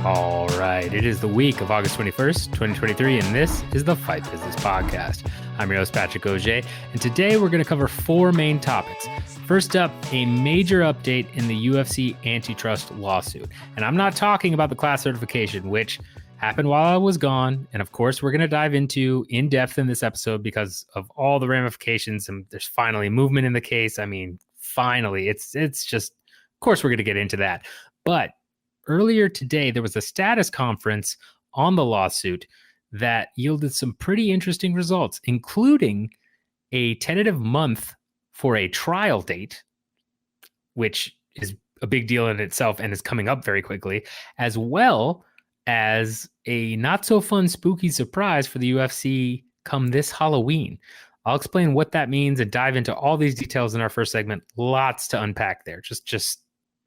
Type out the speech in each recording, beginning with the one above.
All right, it is the week of August 21st, 2023, and this is the Fight Business Podcast. I'm your host, Patrick Auger, and today we're going to cover four main topics. First up, a major update in the UFC Antitrust lawsuit. And I'm not talking about the class certification, which happened while I was gone. And of course, we're going to dive into in depth in this episode because of all the ramifications. And there's finally movement in the case. I mean, finally, it's just, of course, we're going to get into that. But earlier today, there was a status conference on the lawsuit that yielded some pretty interesting results, including a tentative month for a trial date, which is a big deal in itself and is coming up very quickly, as well as a not so fun, spooky surprise for the UFC come this Halloween. I'll explain what that means and dive into all these details in our first segment. Lots to unpack there. Just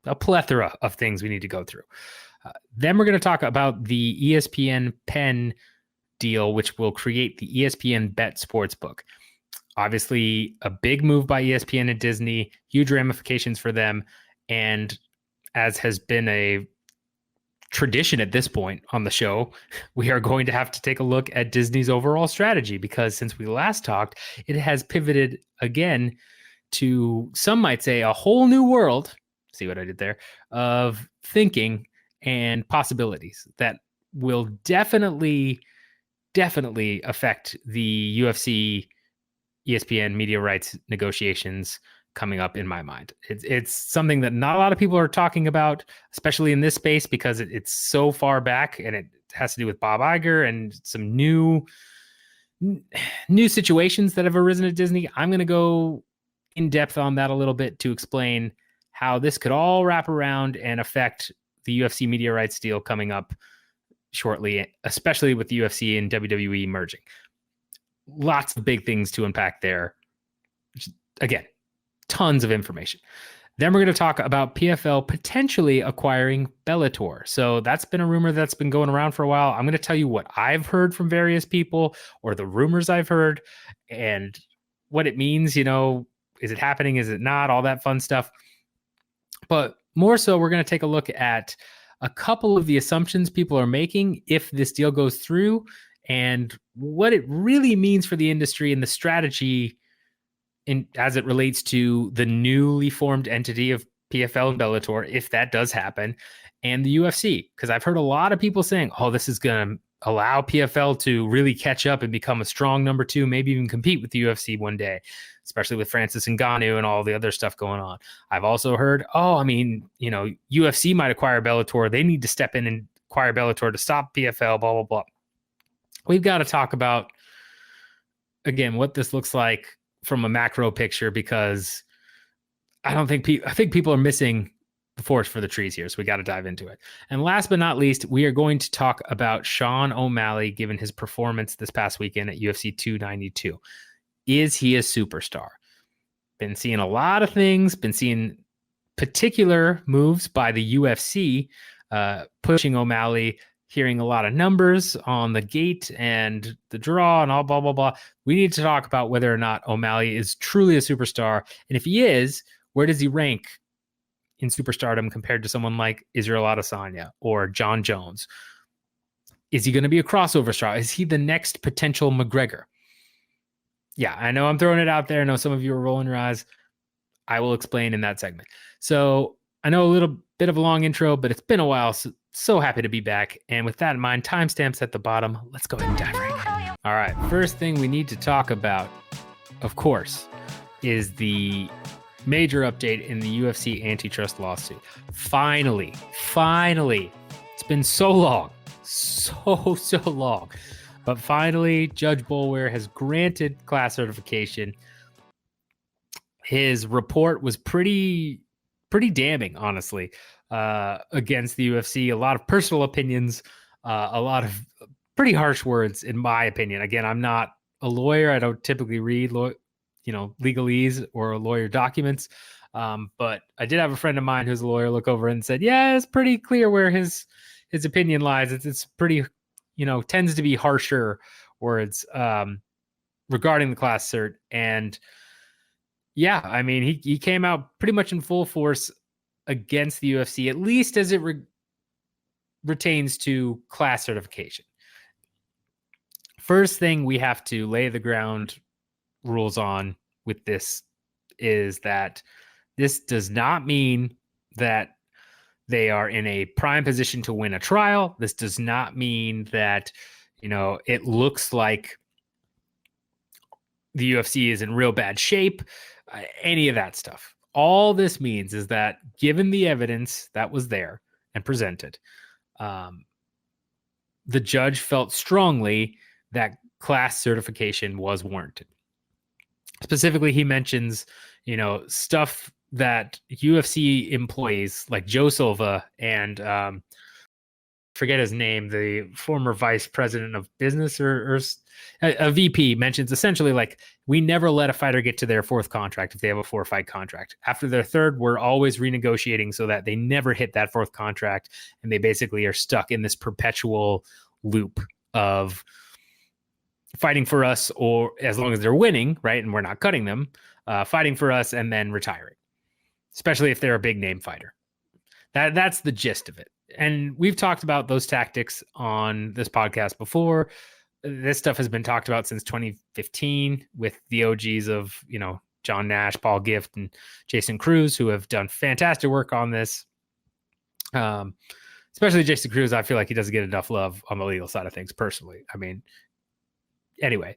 a plethora of things we need to go through. Then we're going to talk about the ESPN Penn deal, which will create the ESPN Bet Sportsbook. Obviously, a big move by ESPN and Disney, huge ramifications for them. And as has been a tradition at this point on the show, we are going to have to take a look at Disney's overall strategy because since we last talked, it has pivoted again to, some might say, a whole new world, see what I did there, of thinking and possibilities that will definitely affect the UFC ESPN media rights negotiations coming up in my mind. It's something that not a lot of people are talking about, especially in this space, because it's so far back and it has to do with Bob Iger and some new situations that have arisen at Disney. I'm going to go in depth on that a little bit to explain how this could all wrap around and affect the UFC media rights deal coming up shortly, especially with the UFC and WWE merging. Lots of big things to unpack there. Again, tons of information. Then we're going to talk about PFL potentially acquiring Bellator. So that's been a rumor that's been going around for a while. I'm going to tell you what I've heard from various people or the rumors I've heard and what it means. You know, is it happening? Is it not? All that fun stuff. But more so, we're going to take a look at a couple of the assumptions people are making if this deal goes through and what it really means for the industry and the strategy as it relates to the newly formed entity of PFL and Bellator, if that does happen, and the UFC. Because I've heard a lot of people saying, oh, this is going to allow PFL to really catch up and become a strong number two, maybe even compete with the UFC one day, especially with Francis Ngannou and all the other stuff going on. I've also heard, UFC might acquire Bellator. They need to step in and acquire Bellator to stop PFL, blah, blah, blah. We've got to talk about, again, what this looks like from a macro picture, because I think people are missing the forest for the trees here. So we got to dive into it. And last but not least, we are going to talk about Sean O'Malley, given his performance this past weekend at UFC 292. Is he a superstar? Been seeing a lot of things, been seeing particular moves by the UFC, pushing O'Malley, hearing a lot of numbers on the gate and the draw and all blah, blah, blah. We need to talk about whether or not O'Malley is truly a superstar. And if he is, where does he rank in superstardom compared to someone like Israel Adesanya or John Jones? Is he going to be a crossover star? Is he the next potential McGregor? Yeah, I know I'm throwing it out there. I know some of you are rolling your eyes. I will explain in that segment. So I know a little bit of a long intro, but it's been a while. So happy to be back. And with that in mind, timestamps at the bottom. Let's go ahead and dive right in. All right. First thing we need to talk about, of course, is the major update in the UFC antitrust lawsuit. Finally, it's been so long, so long. But finally, Judge Boulware has granted class certification. His report was pretty damning, honestly, against the UFC. A lot of personal opinions, a lot of pretty harsh words, in my opinion. Again, I'm not a lawyer. I don't typically read, legalese or lawyer documents. But I did have a friend of mine who's a lawyer look over and said, yeah, it's pretty clear where his opinion lies. It's pretty, tends to be harsher words regarding the class cert. And yeah, I mean, he came out pretty much in full force against the UFC, at least as it retains to class certification. First thing we have to lay the ground rules on with this is that this does not mean that they are in a prime position to win a trial. This does not mean that, it looks like the UFC is in real bad shape, any of that stuff. All this means is that given the evidence that was there and presented, the judge felt strongly that class certification was warranted. Specifically, he mentions, stuff that UFC employees like Joe Silva and forget his name, the former vice president of business or a VP mentions essentially like, we never let a fighter get to their fourth contract if they have a 4-fight contract. After their third, we're always renegotiating so that they never hit that fourth contract. And they basically are stuck in this perpetual loop of fighting for us, or as long as they're winning, right? And we're not cutting them, fighting for us and then retiring, especially if they're a big name fighter. That's the gist of it. And we've talked about those tactics on this podcast before. This stuff has been talked about since 2015 with the OGs of, John Nash, Paul Gift, and Jason Cruz, who have done fantastic work on this. Especially Jason Cruz, I feel like he doesn't get enough love on the legal side of things personally. I mean, anyway,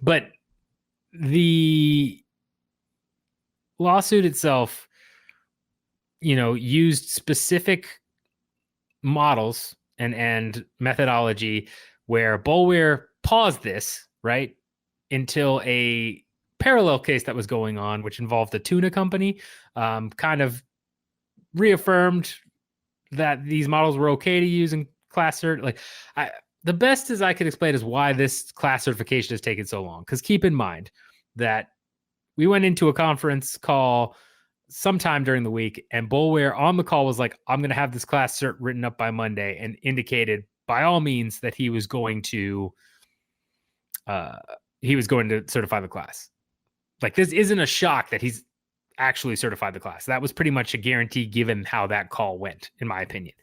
but the lawsuit itself, used specific models and methodology where Boulware paused this, right, until a parallel case that was going on, which involved a tuna company, kind of reaffirmed that these models were okay to use in class cert. The best as I could explain is why this class certification has taken so long. Because keep in mind that we went into a conference call sometime during the week, and Boulware on the call was like, I'm going to have this class cert written up by Monday, and indicated by all means that he was going to certify the class. Like, this isn't a shock that he's actually certified the class. That was pretty much a guarantee given how that call went, in my opinion.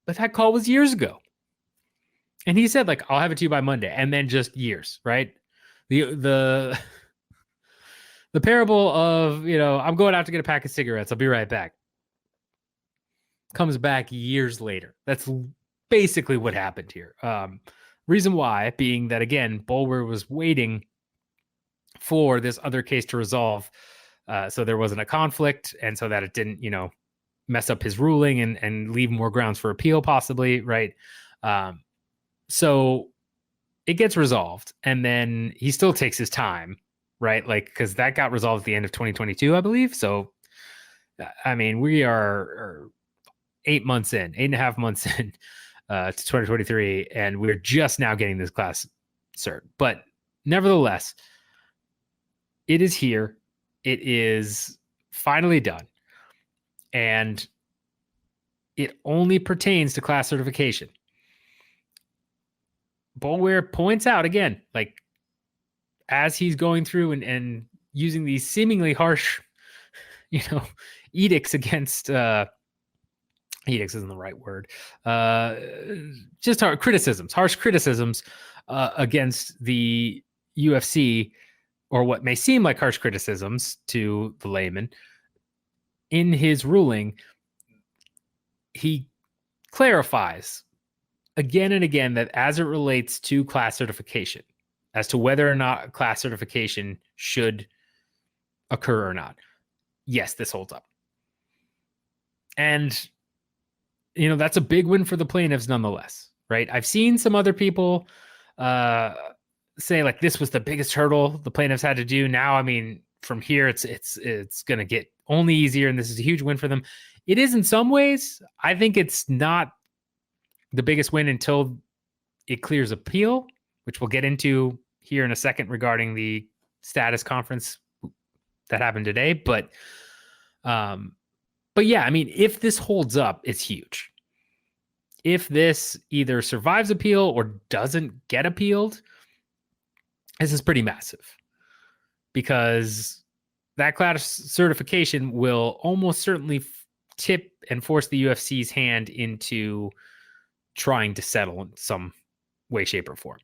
But that call was years ago. And he said, like, I'll have it to you by Monday, and then just years, right? The parable of, I'm going out to get a pack of cigarettes, I'll be right back, comes back years later. That's basically what happened here. Reason why being that, again, Boulware was waiting for this other case to resolve, so there wasn't a conflict, and so that it didn't, mess up his ruling and leave more grounds for appeal possibly, right? So it gets resolved, and then he still takes his time, right? Like, because that got resolved at the end of 2022, I believe. So, I mean, we are 8.5 months in to 2023, and we're just now getting this class cert. But nevertheless, it is here. It is finally done. And it only pertains to class certification. Boulware points out again, like, as he's going through and using these seemingly harsh, edicts against, edicts isn't the right word, just harsh criticisms against the UFC, or what may seem like harsh criticisms to the layman. In his ruling, he clarifies again and again that as it relates to class certification, as to whether or not class certification should occur or not, yes, this holds up. And, that's a big win for the plaintiffs nonetheless, right? I've seen some other people say, like, this was the biggest hurdle the plaintiffs had to do. Now, I mean, from here, it's going to get only easier, and this is a huge win for them. It is in some ways. I think it's not the biggest win until it clears appeal, which we'll get into here in a second regarding the status conference that happened today. But yeah, I mean, if this holds up, it's huge. If this either survives appeal or doesn't get appealed, this is pretty massive, because that class certification will almost certainly tip and force the UFC's hand into trying to settle in some way, shape, or form.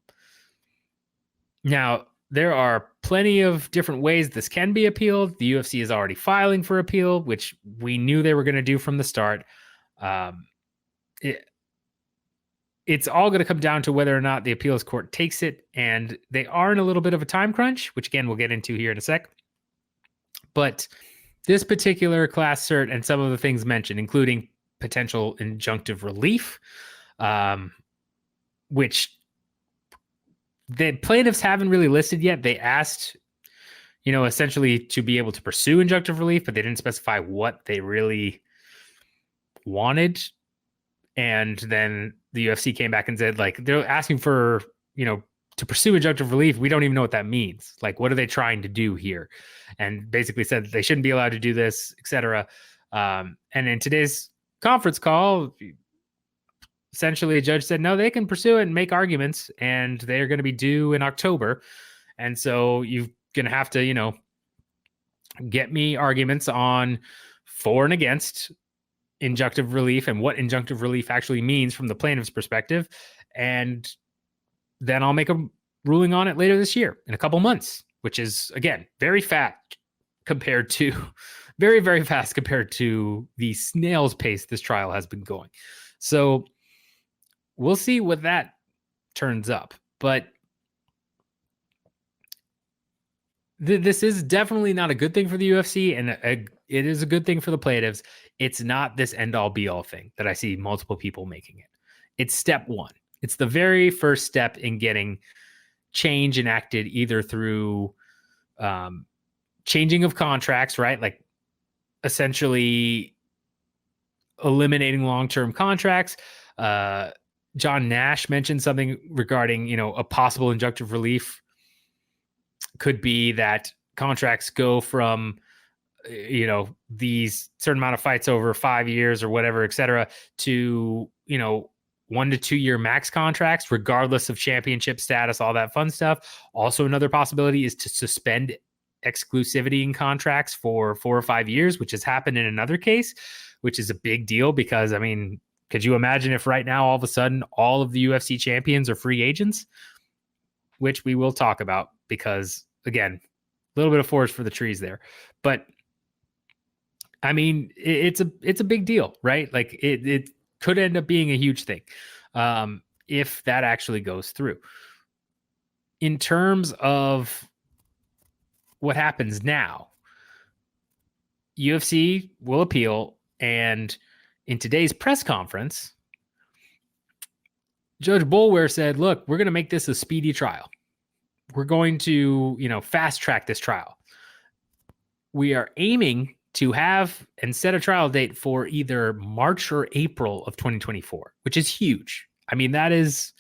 Now, there are plenty of different ways this can be appealed. The UFC is already filing for appeal, which we knew they were going to do from the start. It's all going to come down to whether or not the appeals court takes it, and they are in a little bit of a time crunch, which again, we'll get into here in a sec. But this particular class cert and some of the things mentioned, including potential injunctive relief, which the plaintiffs haven't really listed yet. They asked, essentially to be able to pursue injunctive relief, but they didn't specify what they really wanted. And then the UFC came back and said, like, they're asking for, to pursue injunctive relief. We don't even know what that means. Like, what are they trying to do here? And basically said that they shouldn't be allowed to do this, etc. And in today's conference call, essentially a judge said, no, they can pursue it and make arguments, and they're going to be due in October. And so you're going to have to, get me arguments on for and against injunctive relief and what injunctive relief actually means from the plaintiff's perspective. And then I'll make a ruling on it later this year in a couple months, which is, again, very fast compared to the snail's pace this trial has been going. So we'll see what that turns up. But this is definitely not a good thing for the UFC, and it is a good thing for the plaintiffs. It's not this end-all be-all thing that I see multiple people making it. It's step one. It's the very first step in getting change enacted, either through changing of contracts, right? Like essentially eliminating long-term contracts. John Nash mentioned something regarding, a possible injunctive relief could be that contracts go from, these certain amount of fights over 5 years or whatever, et cetera, to, 1 to 2 year max contracts, regardless of championship status, all that fun stuff. Also, another possibility is to suspend exclusivity in contracts for 4 or 5 years, which has happened in another case, which is a big deal because, could you imagine if right now, all of a sudden, all of the UFC champions are free agents? Which we will talk about because, again, a little bit of forest for the trees there. But, it's a big deal, right? Like it could end up being a huge thing if that actually goes through. In terms of what happens now, UFC will appeal, and in today's press conference, Judge Boulware said, look, we're going to make this a speedy trial. We're going to, fast track this trial. We are aiming to have and set a trial date for either March or April of 2024, which is huge. That is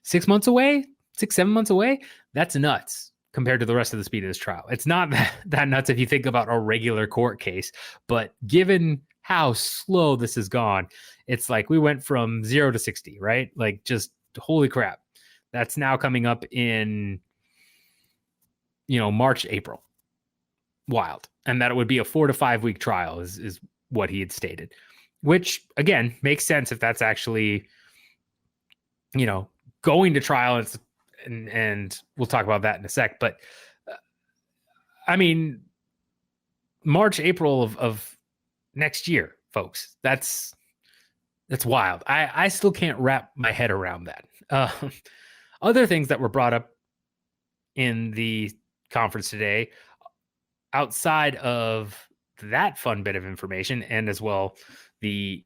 6 months away, 7 months away. That's nuts compared to the rest of the speed of this trial. It's not that nuts if you think about a regular court case, but given how slow this has gone, it's like we went from 0 to 60, right? Like, just holy crap. That's now coming up in, March, April. Wild. And that it would be a 4 to 5 week trial is what he had stated, which again makes sense if that's actually, going to trial. And we'll talk about that in a sec. But March, April of next year, folks, that's wild. I still can't wrap my head around that. Other things that were brought up in the conference today, outside of that fun bit of information, and as well the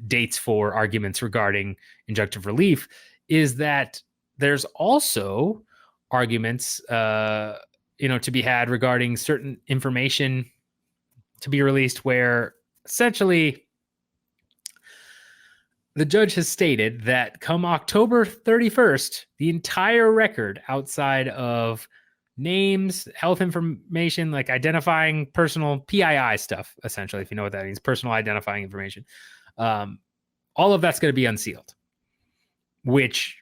dates for arguments regarding injunctive relief, is that there's also arguments to be had regarding certain information to be released, where essentially the judge has stated that come October 31st, the entire record outside of names, health information, like identifying personal PII stuff, essentially, if you know what that means, personal identifying information, all of that's going to be unsealed, which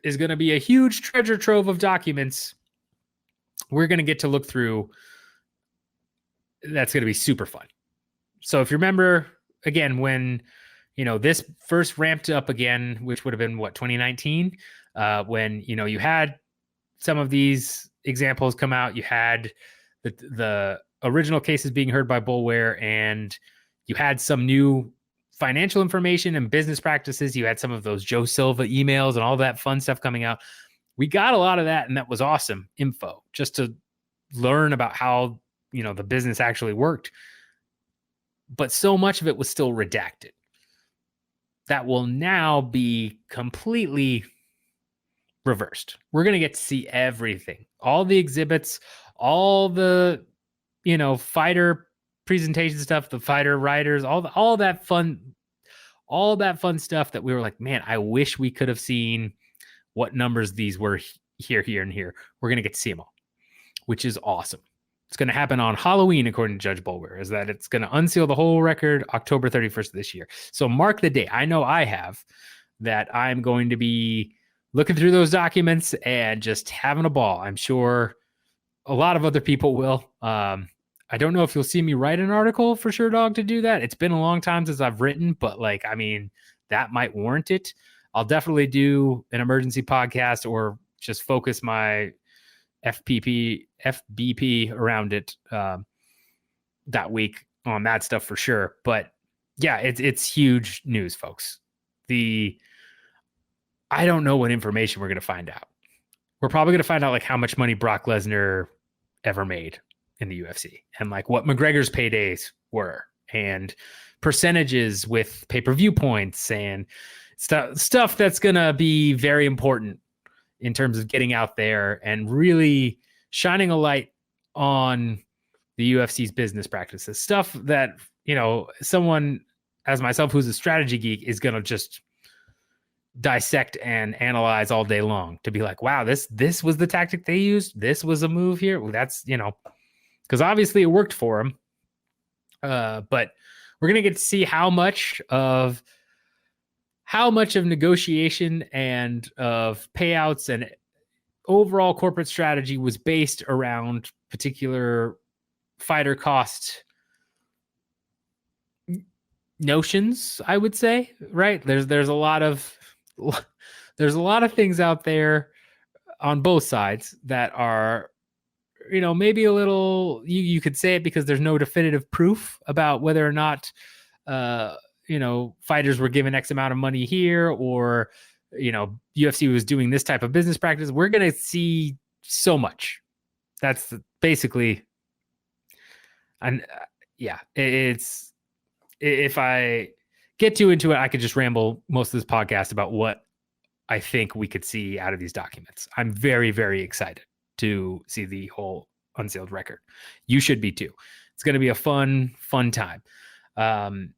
is going to be a huge treasure trove of documents we're going to get to look through. That's going to be super fun. So if you remember again, when, this first ramped up again, which would have been 2019, when, you had some of these examples come out, you had the original cases being heard by Bullware, and you had some new financial information and business practices. You had some of those Joe Silva emails and all that fun stuff coming out. We got a lot of that, and that was awesome info just to learn about how, the business actually worked. But so much of it was still redacted. That will now be completely reversed. We're going to get to see everything, all the exhibits, all the, fighter presentation stuff, the fighter writers, all that fun stuff that we were like, man, I wish we could have seen what numbers these were here, and here. We're going to get to see them all, which is awesome. It's going to happen on Halloween, according to Judge Bullware, is that it's going to unseal the whole record October 31st of this year. So mark the day. I know I have that I'm going to be looking through those documents and just having a ball. I'm sure a lot of other people will. I don't know if you'll see me write an article for Sherdog to do that. It's been a long time since I've written, but that might warrant it. I'll definitely do an emergency podcast or just focus my FBP around it that week on that stuff for sure. But yeah, it's huge news, folks. I don't know what information we're going to find out. We're probably going to find out how much money Brock Lesnar ever made in the UFC and what McGregor's paydays were and percentages with pay-per-view points and stuff that's going to be very important in terms of getting out there and really shining a light on the UFC's business practices. Stuff that, someone as myself who's a strategy geek is going to just dissect and analyze all day long to be like, wow, this was the tactic they used. This was a move here. Well, that's, because obviously it worked for him. But we're going to get to see how much of negotiation and of payouts and overall corporate strategy was based around particular fighter cost notions, I would say, right? There's a lot of things out there on both sides that are, maybe a little, you could say it because there's no definitive proof about whether or not, fighters were given X amount of money here or, UFC was doing this type of business practice. We're going to see so much. That's basically, and it's, if I get too into it, I could just ramble most of this podcast about what I think we could see out of these documents. I'm very, very excited to see the whole unsealed record. You should be too. It's going to be a fun time. But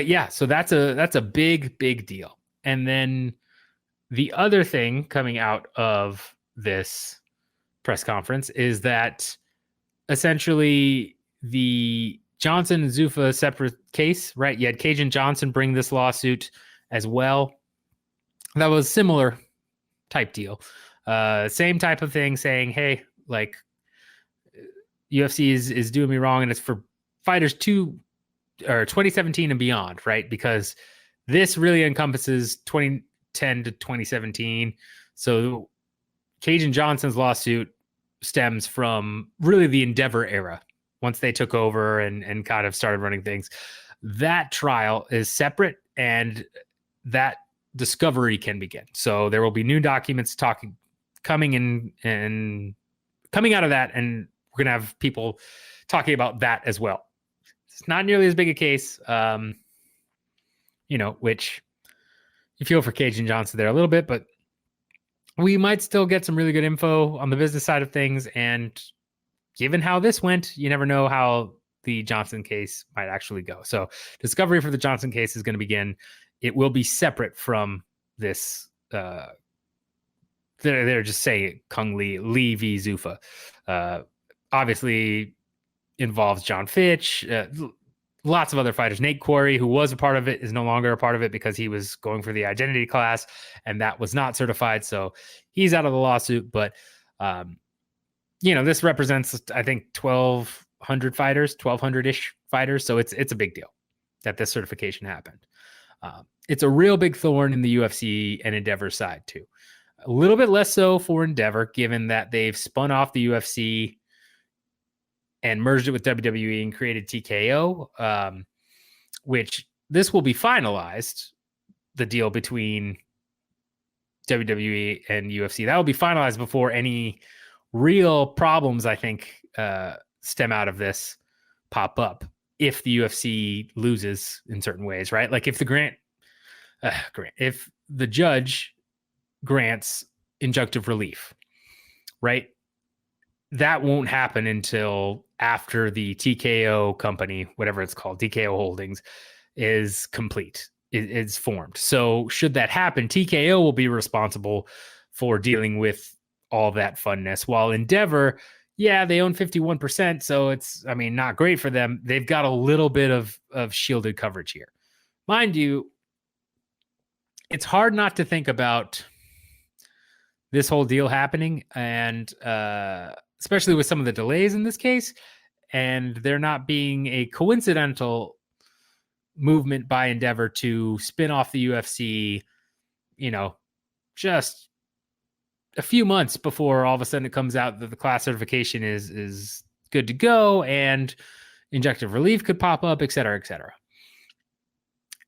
yeah, so that's a big deal. And then the other thing coming out of this press conference is that essentially the Johnson and Zuffa separate case, right? You had Kajan Johnson bring this lawsuit as well. That was similar type deal. Same type of thing, saying, hey, UFC is doing me wrong, and it's for fighters 2017 and beyond, right? Because this really encompasses 2010 to 2017. So Kajan Johnson's lawsuit stems from really the Endeavor era. Once they took over and kind of started running things, that trial is separate and that discovery can begin. So there will be new documents coming in and coming out of that. And we're going to have people talking about that as well. It's not nearly as big a case, which you feel for Kajan Johnson there a little bit, but we might still get some really good info on the business side of things. And given how this went, you never know how the Johnson case might actually go. So discovery for the Johnson case is going to begin. It will be separate from this. They're just saying Kung Lee v. Zuffa. Obviously involves John Fitch, lots of other fighters. Nate Quarry, who was a part of it, is no longer a part of it because he was going for the identity class and that was not certified. So he's out of the lawsuit. But, this represents, I think, 1,200 fighters, 1,200-ish fighters. So it's a big deal. that this certification happened. It's a real big thorn in the UFC and Endeavor side too. A little bit less so for Endeavor, given that they've spun off the UFC and merged it with WWE and created TKO, which this will be finalized, the deal between WWE and UFC. That will be finalized before any real problems, I think, stem out of this pop up if the UFC loses in certain ways, right? Like if if the judge grants injunctive relief, right? That won't happen until after the TKO company, whatever it's called, TKO Holdings, is complete. It's formed. So should that happen, TKO will be responsible for dealing with all that funness. While Endeavor, yeah, they own 51%. So it's, I mean, not great for them. They've got a little bit of shielded coverage here. Mind you, it's hard not to think about this whole deal happening, and especially with some of the delays in this case, and there not being a coincidental movement by Endeavor to spin off the UFC, just a few months before all of a sudden it comes out that the class certification is good to go and injunctive relief could pop up, et cetera, et cetera.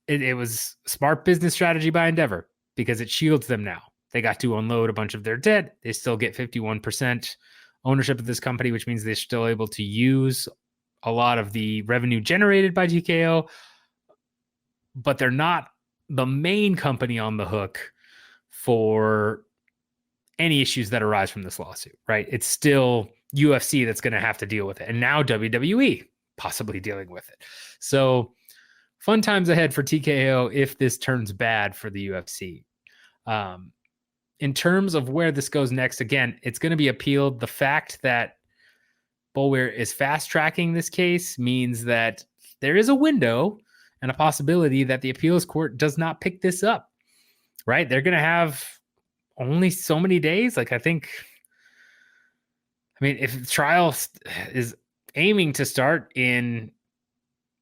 It was smart business strategy by Endeavor because it shields them now. They got to unload a bunch of their debt. They still get 51% ownership of this company, which means they're still able to use a lot of the revenue generated by TKO, but they're not the main company on the hook for any issues that arise from this lawsuit, right? It's still UFC that's going to have to deal with it. And now WWE possibly dealing with it. So fun times ahead for TKO if this turns bad for the UFC. In terms of where this goes next, again, it's going to be appealed. The fact that Boulware is fast tracking this case means that there is a window and a possibility that the appeals court does not pick this up, right? They're going to have only so many days. Like, if the trial is aiming to start in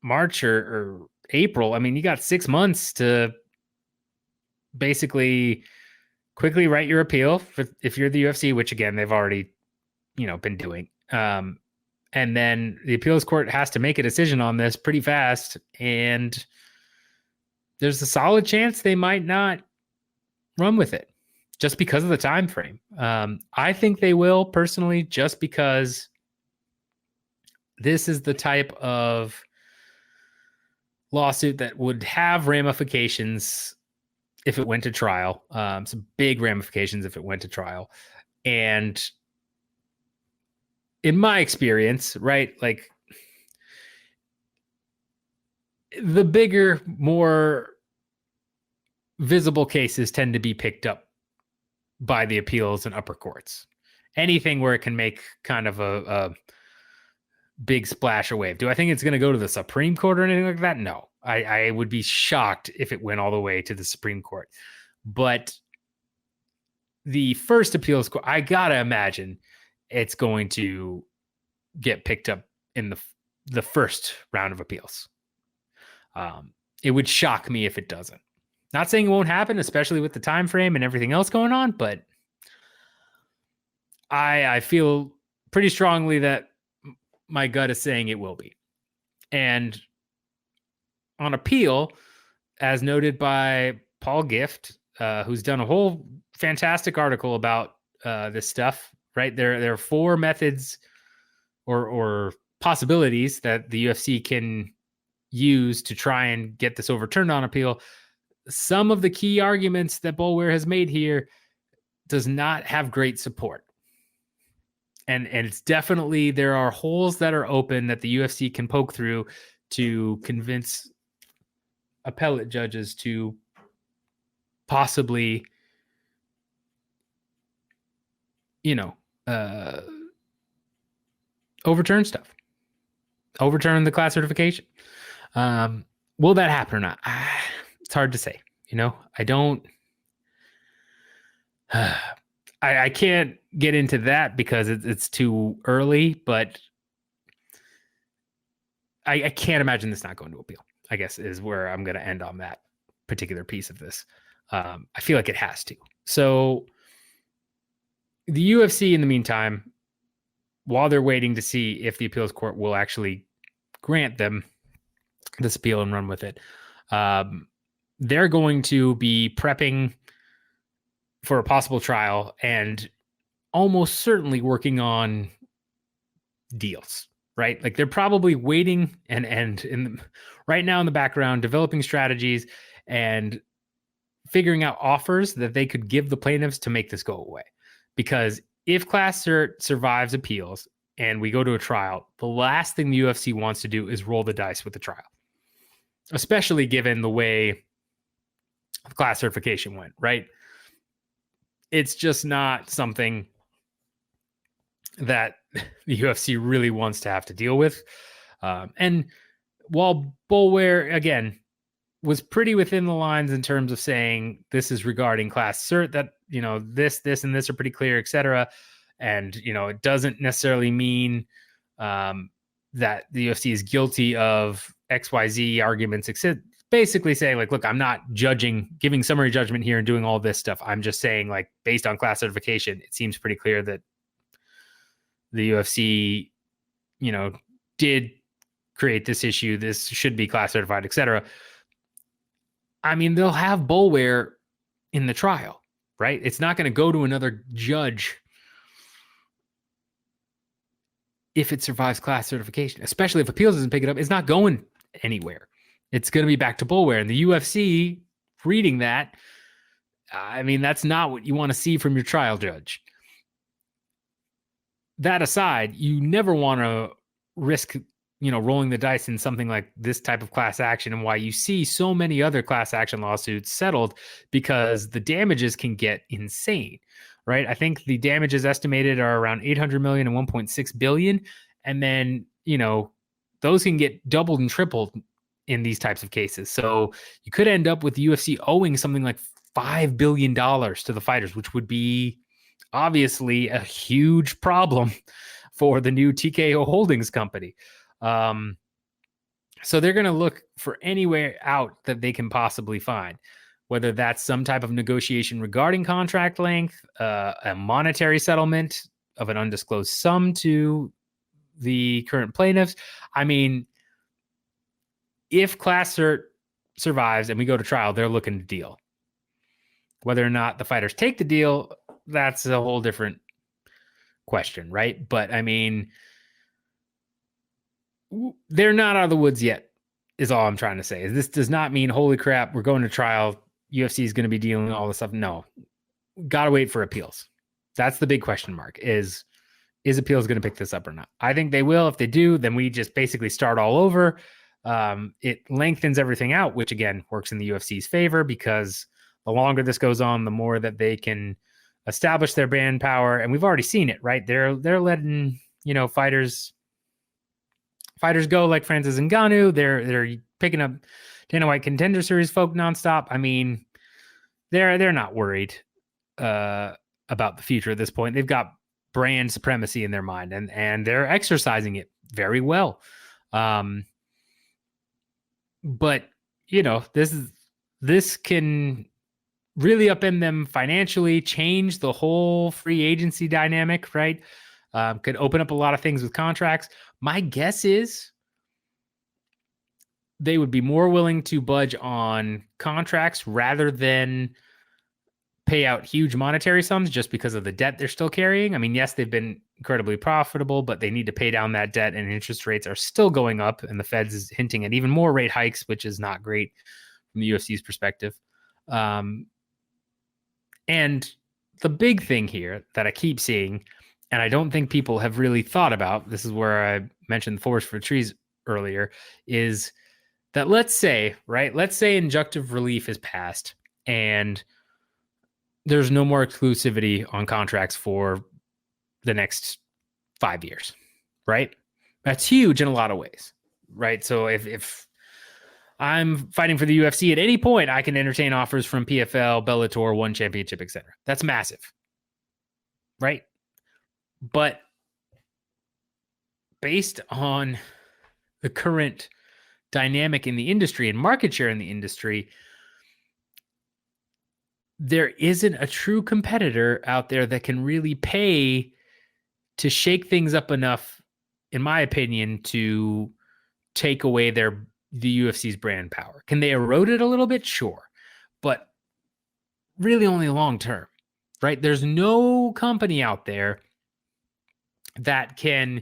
March or April, you got 6 months to basically quickly write your appeal if you're the UFC, which again, they've already, been doing. And then the appeals court has to make a decision on this pretty fast. And there's a solid chance they might not run with it just because of the time frame. I think they will personally, just because this is the type of lawsuit that would have ramifications if it went to trial, some big ramifications if it went to trial. And in my experience, right, like the bigger, more visible cases tend to be picked up by the appeals and upper courts. Anything where it can make kind of a big splash or wave. Do I think it's going to go to the Supreme Court or anything like that? No. I would be shocked if it went all the way to the Supreme Court. But the first appeals court, I got to imagine it's going to get picked up in the first round of appeals. It would shock me if it doesn't. Not saying it won't happen, especially with the time frame and everything else going on, but I feel pretty strongly that my gut is saying it will be. And on appeal, as noted by Paul Gift, who's done a whole fantastic article about this stuff, right? There are 4 methods or possibilities that the UFC can use to try and get this overturned on appeal. Some of the key arguments that Boulware has made here does not have great support. And it's definitely, there are holes that are open that the UFC can poke through to convince appellate judges to possibly, overturn stuff, overturn the class certification. Will that happen or not? It's hard to say. I don't. I can't get into that because it's too early, but I can't imagine this not going to appeal. I guess, is where I'm going to end on that particular piece of this. I feel like it has to. So the UFC, in the meantime, while they're waiting to see if the appeals court will actually grant them this appeal and run with it, they're going to be prepping for a possible trial and almost certainly working on deals, right? Like they're probably waiting and right now in the background, developing strategies and figuring out offers that they could give the plaintiffs to make this go away. Because if class cert survives appeals and we go to a trial, the last thing the UFC wants to do is roll the dice with the trial, especially given the way class certification went, right? It's just not something that the UFC really wants to have to deal with. And while Boulware, again, was pretty within the lines in terms of saying this is regarding class cert, that, you know, this, and this are pretty clear, etc. And, you know, it doesn't necessarily mean that the UFC is guilty of XYZ arguments, except basically saying like, look, I'm not giving summary judgment here and doing all this stuff. I'm just saying, like, based on class certification, it seems pretty clear that the UFC, you know, did create this issue. This should be class certified, etc. I mean, they'll have Boulware in the trial, right? It's not going to go to another judge if it survives class certification, especially if appeals doesn't pick it up. It's not going anywhere. It's going to be back to Boulware. And the UFC reading that, I mean, that's not what you want to see from your trial judge. That aside, you never want to risk, you know, rolling the dice in something like this type of class action, and why you see so many other class action lawsuits settled, because the damages can get insane, right? I think the damages estimated are around 800 million and 1.6 billion. And then, you know, those can get doubled and tripled in these types of cases. So you could end up with the UFC owing something like $5 billion to the fighters, which would be obviously a huge problem for the new TKO Holdings company. So they're going to look for any way out that they can possibly find, whether that's some type of negotiation regarding contract length, a monetary settlement of an undisclosed sum to the current plaintiffs. I mean, if class cert survives and we go to trial, they're looking to deal. Whether or not the fighters take the deal, that's a whole different question, right? But I mean, they're not out of the woods yet, is all I'm trying to say. This does not mean, holy crap, we're going to trial, UFC is going to be dealing with all this stuff. No, gotta wait for appeals. That's the big question mark. Is appeals going to pick this up or not? I think they will. If they do, then we just basically start all over. It lengthens everything out, which again works in the UFC's favor, because the longer this goes on, the more that they can establish their brand power. And we've already seen it, right? They're letting, you know, fighters go like Francis Ngannou. They're picking up Dana White Contender Series folk nonstop. I mean, they're not worried about the future at this point. They've got brand supremacy in their mind, and they're exercising it very well. But you know, this can really upend them financially, change the whole free agency dynamic, right? Could open up a lot of things with contracts. My guess is they would be more willing to budge on contracts rather than pay out huge monetary sums just because of the debt they're still carrying. I mean, yes, they've been incredibly profitable, but they need to pay down that debt, and interest rates are still going up, and the Fed's is hinting at even more rate hikes, which is not great from the UFC's perspective. And the big thing here that I keep seeing, and I don't think people have really thought about, this is where I mentioned the forest for trees earlier, is that let's say injunctive relief is passed and there's no more exclusivity on contracts for the next 5 years, right? That's huge in a lot of ways, right? So if I'm fighting for the UFC at any point, I can entertain offers from PFL, Bellator, One Championship, etc. That's massive, right? But based on the current dynamic in the industry and market share in the industry, there isn't a true competitor out there that can really pay to shake things up enough, in my opinion, to take away the UFC's brand power. Can they erode it a little bit? Sure. But really only long term, right? There's no company out there that can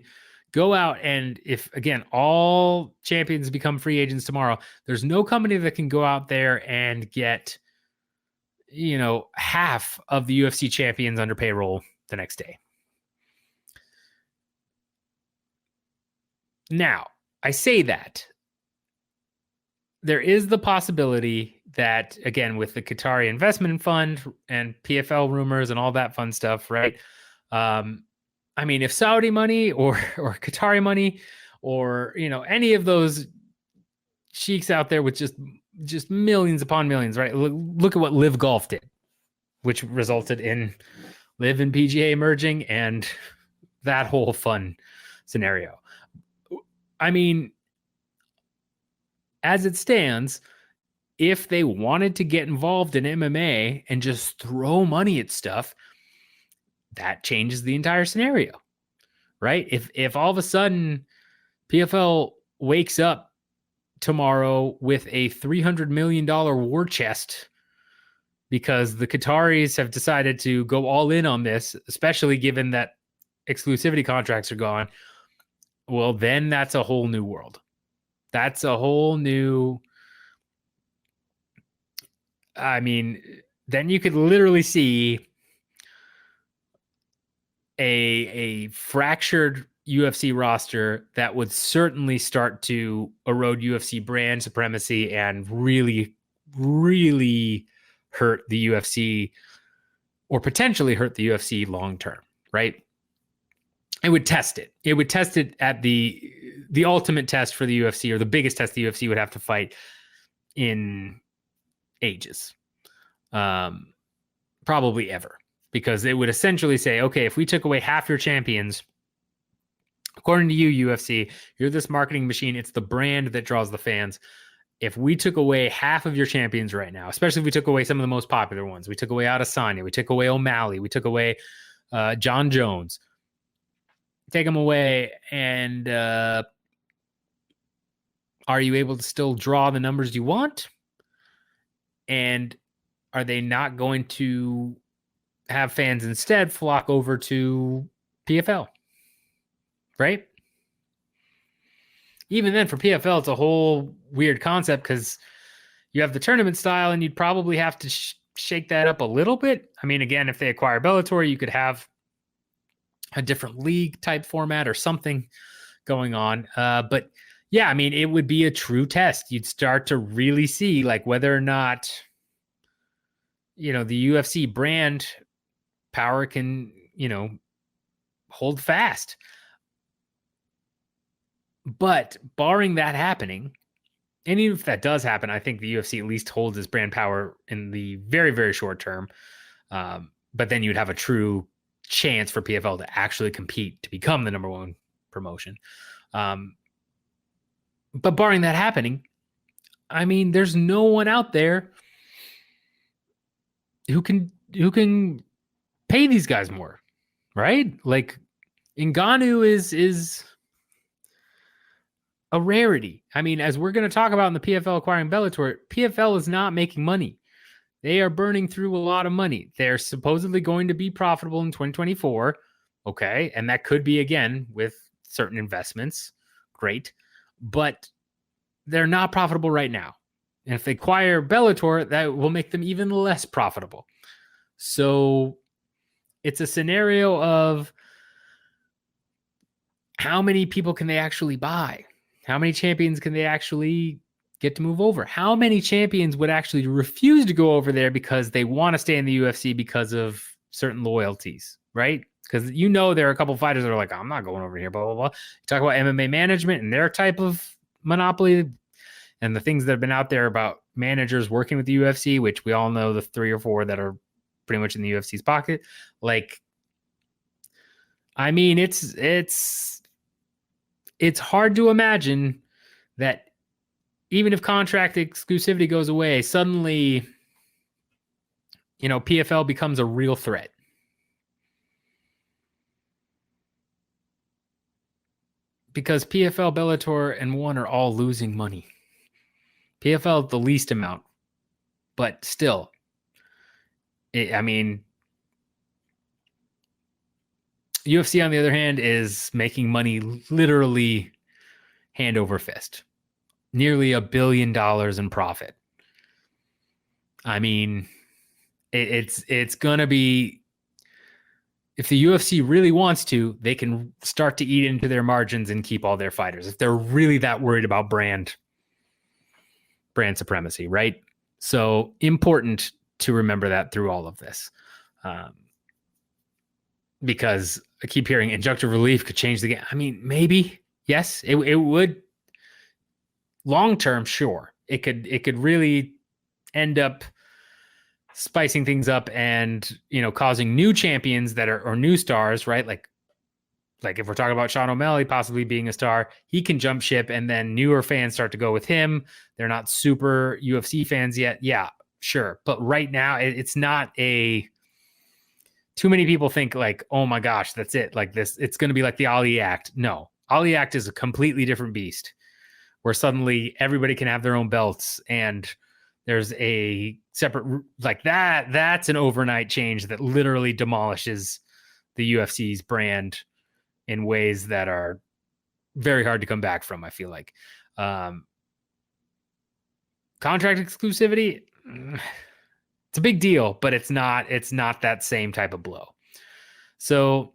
go out and, if again all champions become free agents tomorrow, there's no company that can go out there and get, half of the UFC champions under payroll the next day. Now, I say that there is the possibility that, again, with the Qatari investment fund and PFL rumors and all that fun stuff, right? I mean, if Saudi money or Qatari money or, any of those sheiks out there with just millions upon millions, right? Look at what Live Golf did, which resulted in Live and PGA merging and that whole fun scenario. I mean, as it stands, if they wanted to get involved in MMA and just throw money at stuff, that changes the entire scenario, right? If all of a sudden PFL wakes up tomorrow with a $300 million war chest because the Qataris have decided to go all in on this, especially given that exclusivity contracts are gone, well, then that's a whole new world. That's a whole new... I mean, then you could literally see a fractured UFC roster that would certainly start to erode UFC brand supremacy and really, really hurt the UFC, or potentially hurt the UFC long term, right? It would test it. It would test it at the ultimate test for the UFC, or the biggest test the UFC would have to fight in ages, probably ever, because it would essentially say, okay, if we took away half your champions, according to you, UFC, you're this marketing machine. It's the brand that draws the fans. If we took away half of your champions right now, especially if we took away some of the most popular ones, we took away Adesanya, we took away O'Malley, we took away John Jones, take them away, and are you able to still draw the numbers you want? And are they not going to have fans instead flock over to PFL? Right? Even then, for PFL, it's a whole weird concept because you have the tournament style and you'd probably have to shake that up a little bit. I mean, again, if they acquire Bellator, you could have a different league type format or something going on. But yeah, I mean, it would be a true test. You'd start to really see like whether or not, the UFC brand power can, hold fast. But barring that happening, and even if that does happen, I think the UFC at least holds its brand power in the very, very short term. But then you'd have a true chance for PFL to actually compete to become the number one promotion. But barring that happening, I mean, there's no one out there who can pay these guys more, right? Like Ngannou is a rarity. I mean, as we're going to talk about in the PFL acquiring Bellator, PFL is not making money. They are burning through a lot of money. They're supposedly going to be profitable in 2024. Okay. And that could be, again, with certain investments. Great. But they're not profitable right now. And if they acquire Bellator, that will make them even less profitable. So it's a scenario of how many people can they actually buy? How many champions can they actually get to move over? How many champions would actually refuse to go over there because they want to stay in the UFC because of certain loyalties, right? Because there are a couple of fighters that are like, I'm not going over here, blah, blah, blah. You talk about MMA management and their type of monopoly and the things that have been out there about managers working with the UFC, which we all know the 3 or 4 that are pretty much in the UFC's pocket. Like, I mean, it's hard to imagine that even if contract exclusivity goes away, suddenly, PFL becomes a real threat. Because PFL, Bellator, and ONE are all losing money. PFL the least amount, but still, UFC on the other hand is making money literally hand over fist, nearly $1 billion in profit. It's gonna be, if the UFC really wants to, they can start to eat into their margins and keep all their fighters if they're really that worried about brand supremacy, right? So important to remember that through all of this. Because I keep hearing injunctive relief could change the game. Maybe, yes, it would. Long term, sure. It could really end up spicing things up and, causing new champions that are, or new stars, right? Like if we're talking about Sean O'Malley possibly being a star, he can jump ship and then newer fans start to go with him. They're not super UFC fans yet. Yeah, sure. But right now it's not too many people think like, oh my gosh, that's it. Like this, it's going to be like the Ali Act. No, Ali Act is a completely different beast where suddenly everybody can have their own belts and there's a separate, like that's an overnight change that literally demolishes the UFC's brand in ways that are very hard to come back from, I feel like. Contract exclusivity, it's a big deal, but it's not that same type of blow. So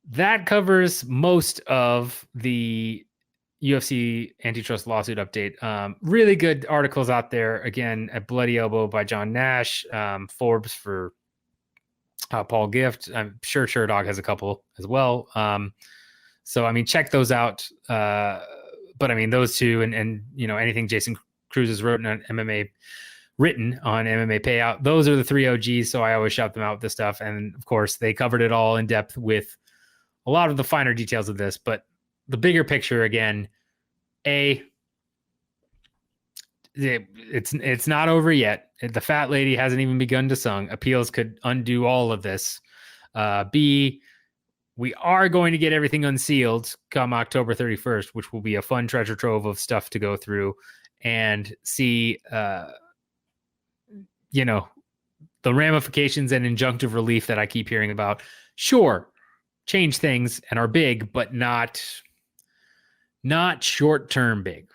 that covers most of the UFC antitrust lawsuit update. Really good articles out there. Again, at Bloody Elbow by John Nash, Forbes for Paul Gift. I'm sure Sherdog has a couple as well. So check those out. But those two and anything Jason Cruz has written on MMA Payout, those are the three OGs. So I always shout them out with this stuff. And of course, they covered it all in depth with a lot of the finer details of this. But the bigger picture, again, it's not over yet. The fat lady hasn't even begun to sing. Appeals could undo all of this. B, we are going to get everything unsealed come October 31st, which will be a fun treasure trove of stuff to go through. And C, the ramifications and injunctive relief that I keep hearing about, sure, change things and are big, but not short-term big.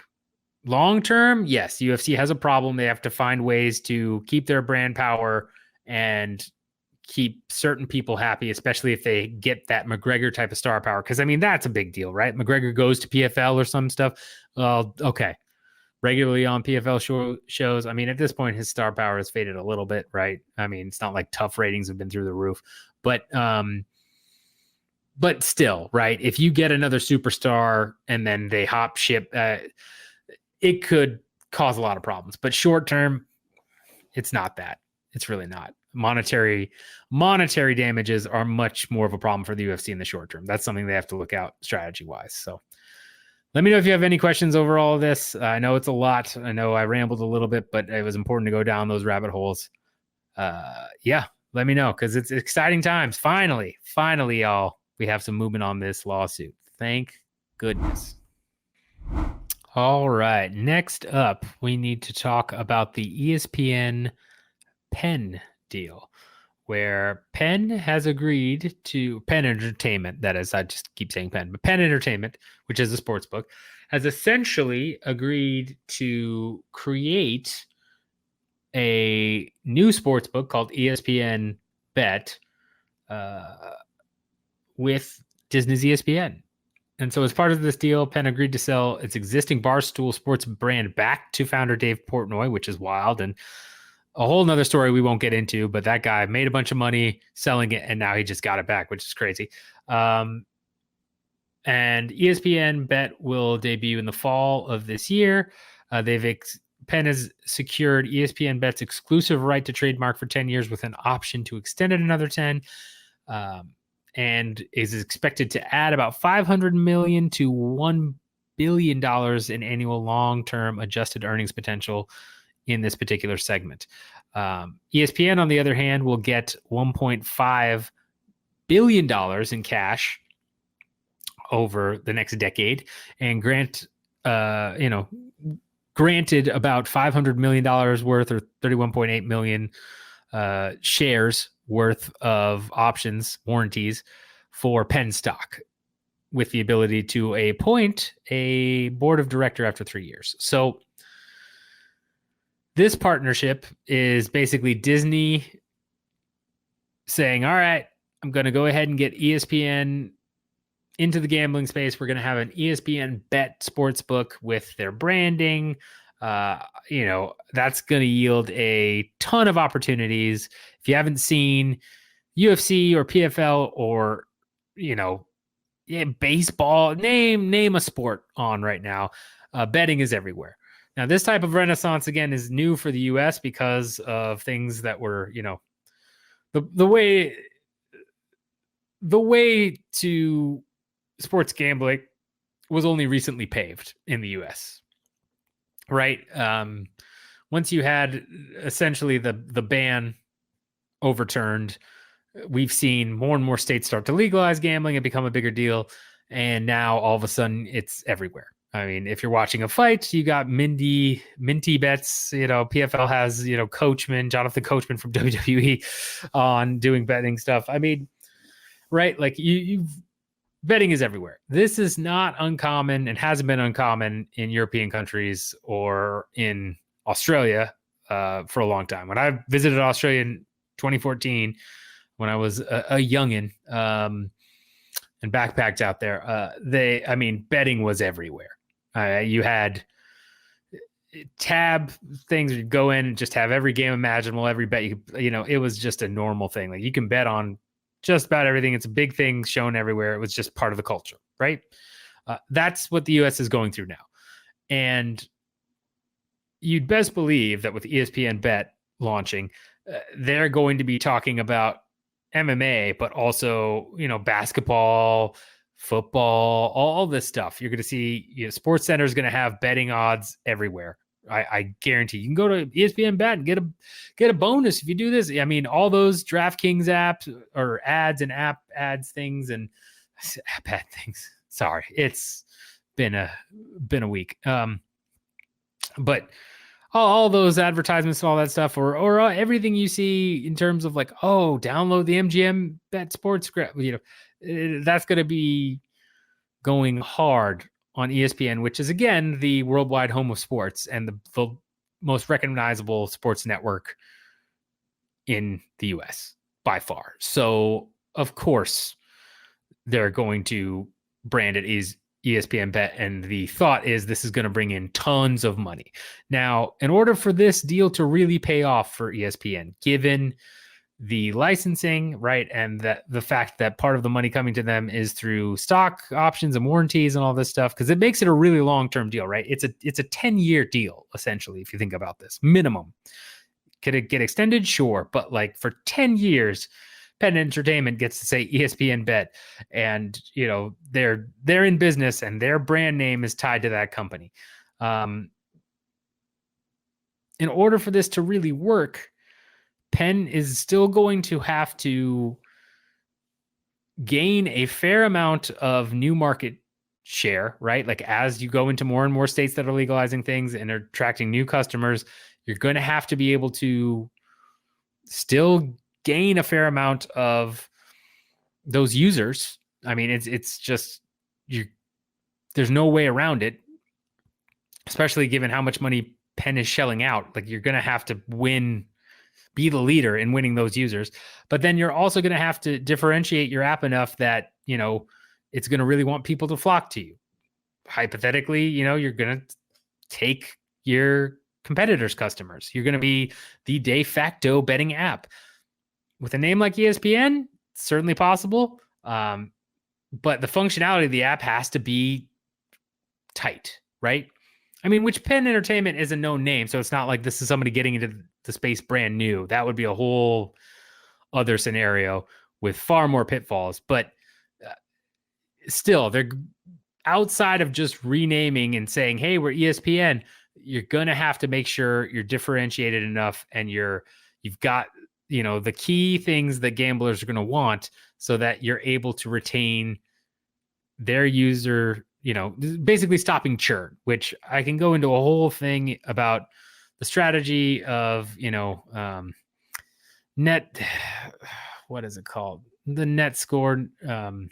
Long-term, yes, UFC has a problem. They have to find ways to keep their brand power and keep certain people happy, especially if they get that McGregor type of star power. Because, that's a big deal, right? McGregor goes to PFL or some stuff. Okay. Regularly on PFL shows. At this point, his star power has faded a little bit, right? It's not like tough ratings have been through the roof. But still, right? If you get another superstar and then they hop ship, it could cause a lot of problems. But short term, it's not that. It's really not. Monetary damages are much more of a problem for the UFC in the short term. That's something they have to look out strategy-wise. So let me know if you have any questions over all of this. I know it's a lot. I know I rambled a little bit, but it was important to go down those rabbit holes. Yeah, let me know because it's exciting times. Finally, y'all, we have some movement on this lawsuit. Thank goodness. All right. Next up, we need to talk about the ESPN Penn deal, where Penn has agreed to, Penn Entertainment, that is, I just keep saying Penn, but Penn Entertainment, which is a sports book, has essentially agreed to create a new sports book called ESPN Bet with Disney's ESPN. And so as part of this deal, Penn agreed to sell its existing Barstool Sports brand back to founder Dave Portnoy, which is wild. And a whole nother story we won't get into, but that guy made a bunch of money selling it, and now he just got it back, which is crazy. And ESPN Bet will debut in the fall of this year. Penn has secured ESPN Bet's exclusive right to trademark for 10 years with an option to extend it another 10. And is expected to add about $500 million to $1 billion in annual long-term adjusted earnings potential in this particular segment. ESPN, on the other hand, will get $1.5 billion in cash over the next decade, and granted about $500 million worth, or 31.8 million shares worth of options, warranties for Penn stock, with the ability to appoint a board of director after 3 years. So this partnership is basically Disney saying, all right, I'm going to go ahead and get ESPN into the gambling space. We're going to have an ESPN Bet sportsbook with their branding. That's going to yield a ton of opportunities. If you haven't seen UFC or PFL or, baseball, name a sport on right now, betting is everywhere. Now, this type of renaissance, again, is new for the U.S. because of things that were, the way to sports gambling was only recently paved in the U.S., right? Once you had essentially the ban overturned, we've seen more and more states start to legalize gambling and become a bigger deal. And now all of a sudden it's everywhere. I mean, if you're watching a fight, you got minty bets. PFL has, Jonathan Coachman from WWE on doing betting stuff. I mean, right? Like betting is everywhere. This is not uncommon and hasn't been uncommon in European countries or in Australia for a long time. When I visited Australia in 2014, when I was a youngin' and backpacked out there, betting was everywhere. You had tab things, you go in and just have every game imaginable, every bet it was just a normal thing. Like, you can bet on just about everything. It's a big thing shown everywhere. It was just part of the culture, right? That's what the US is going through now. And you'd best believe that with ESPN Bet launching, they're going to be talking about MMA, but also, basketball, football, all this stuff. You're going to see, Sports Center is going to have betting odds everywhere. I guarantee you can go to ESPN Bet and get a bonus if you do this. I mean, all those DraftKings apps or ads and app ads things and app ad things. Sorry, it's been a week. But all those advertisements and all that stuff, or everything you see in terms of like, oh, download the MGM Bet Sports script, that's going to be going hard on ESPN, which is, again, the worldwide home of sports and the most recognizable sports network in the US by far. So, of course, they're going to brand it as ESPN Bet, and the thought is this is going to bring in tons of money. Now, in order for this deal to really pay off for ESPN, given the licensing, right, and that the fact that part of the money coming to them is through stock options and warranties and all this stuff, because it makes it a really long-term deal, right? It's a 10-year deal, essentially, if you think about this, minimum. Could it get extended? Sure. But like for 10 years, Penn Entertainment gets to say ESPN Bet, and they're in business and their brand name is tied to that company. In order for this to really work, Penn is still going to have to gain a fair amount of new market share, right? Like, as you go into more and more states that are legalizing things and are attracting new customers, you're going to have to be able to still gain a fair amount of those users. I mean, it's just, there's no way around it, especially given how much money Penn is shelling out. Like, you're going to have to be the leader in winning those users. But then you're also going to have to differentiate your app enough that, it's going to really want people to flock to you. Hypothetically, you're going to take your competitors' customers. You're going to be the de facto betting app. With a name like ESPN, it's certainly possible. But the functionality of the app has to be tight, right? I mean, which Penn Entertainment is a known name, so it's not like this is somebody getting into the space brand new. That would be a whole other scenario with far more pitfalls. But still, outside of just renaming and saying, hey, we're ESPN, you're going to have to make sure you're differentiated enough and you've got, the key things that gamblers are going to want so that you're able to retain their user, basically stopping churn, which I can go into a whole thing about the strategy of, net, what is it called? The net score. I'm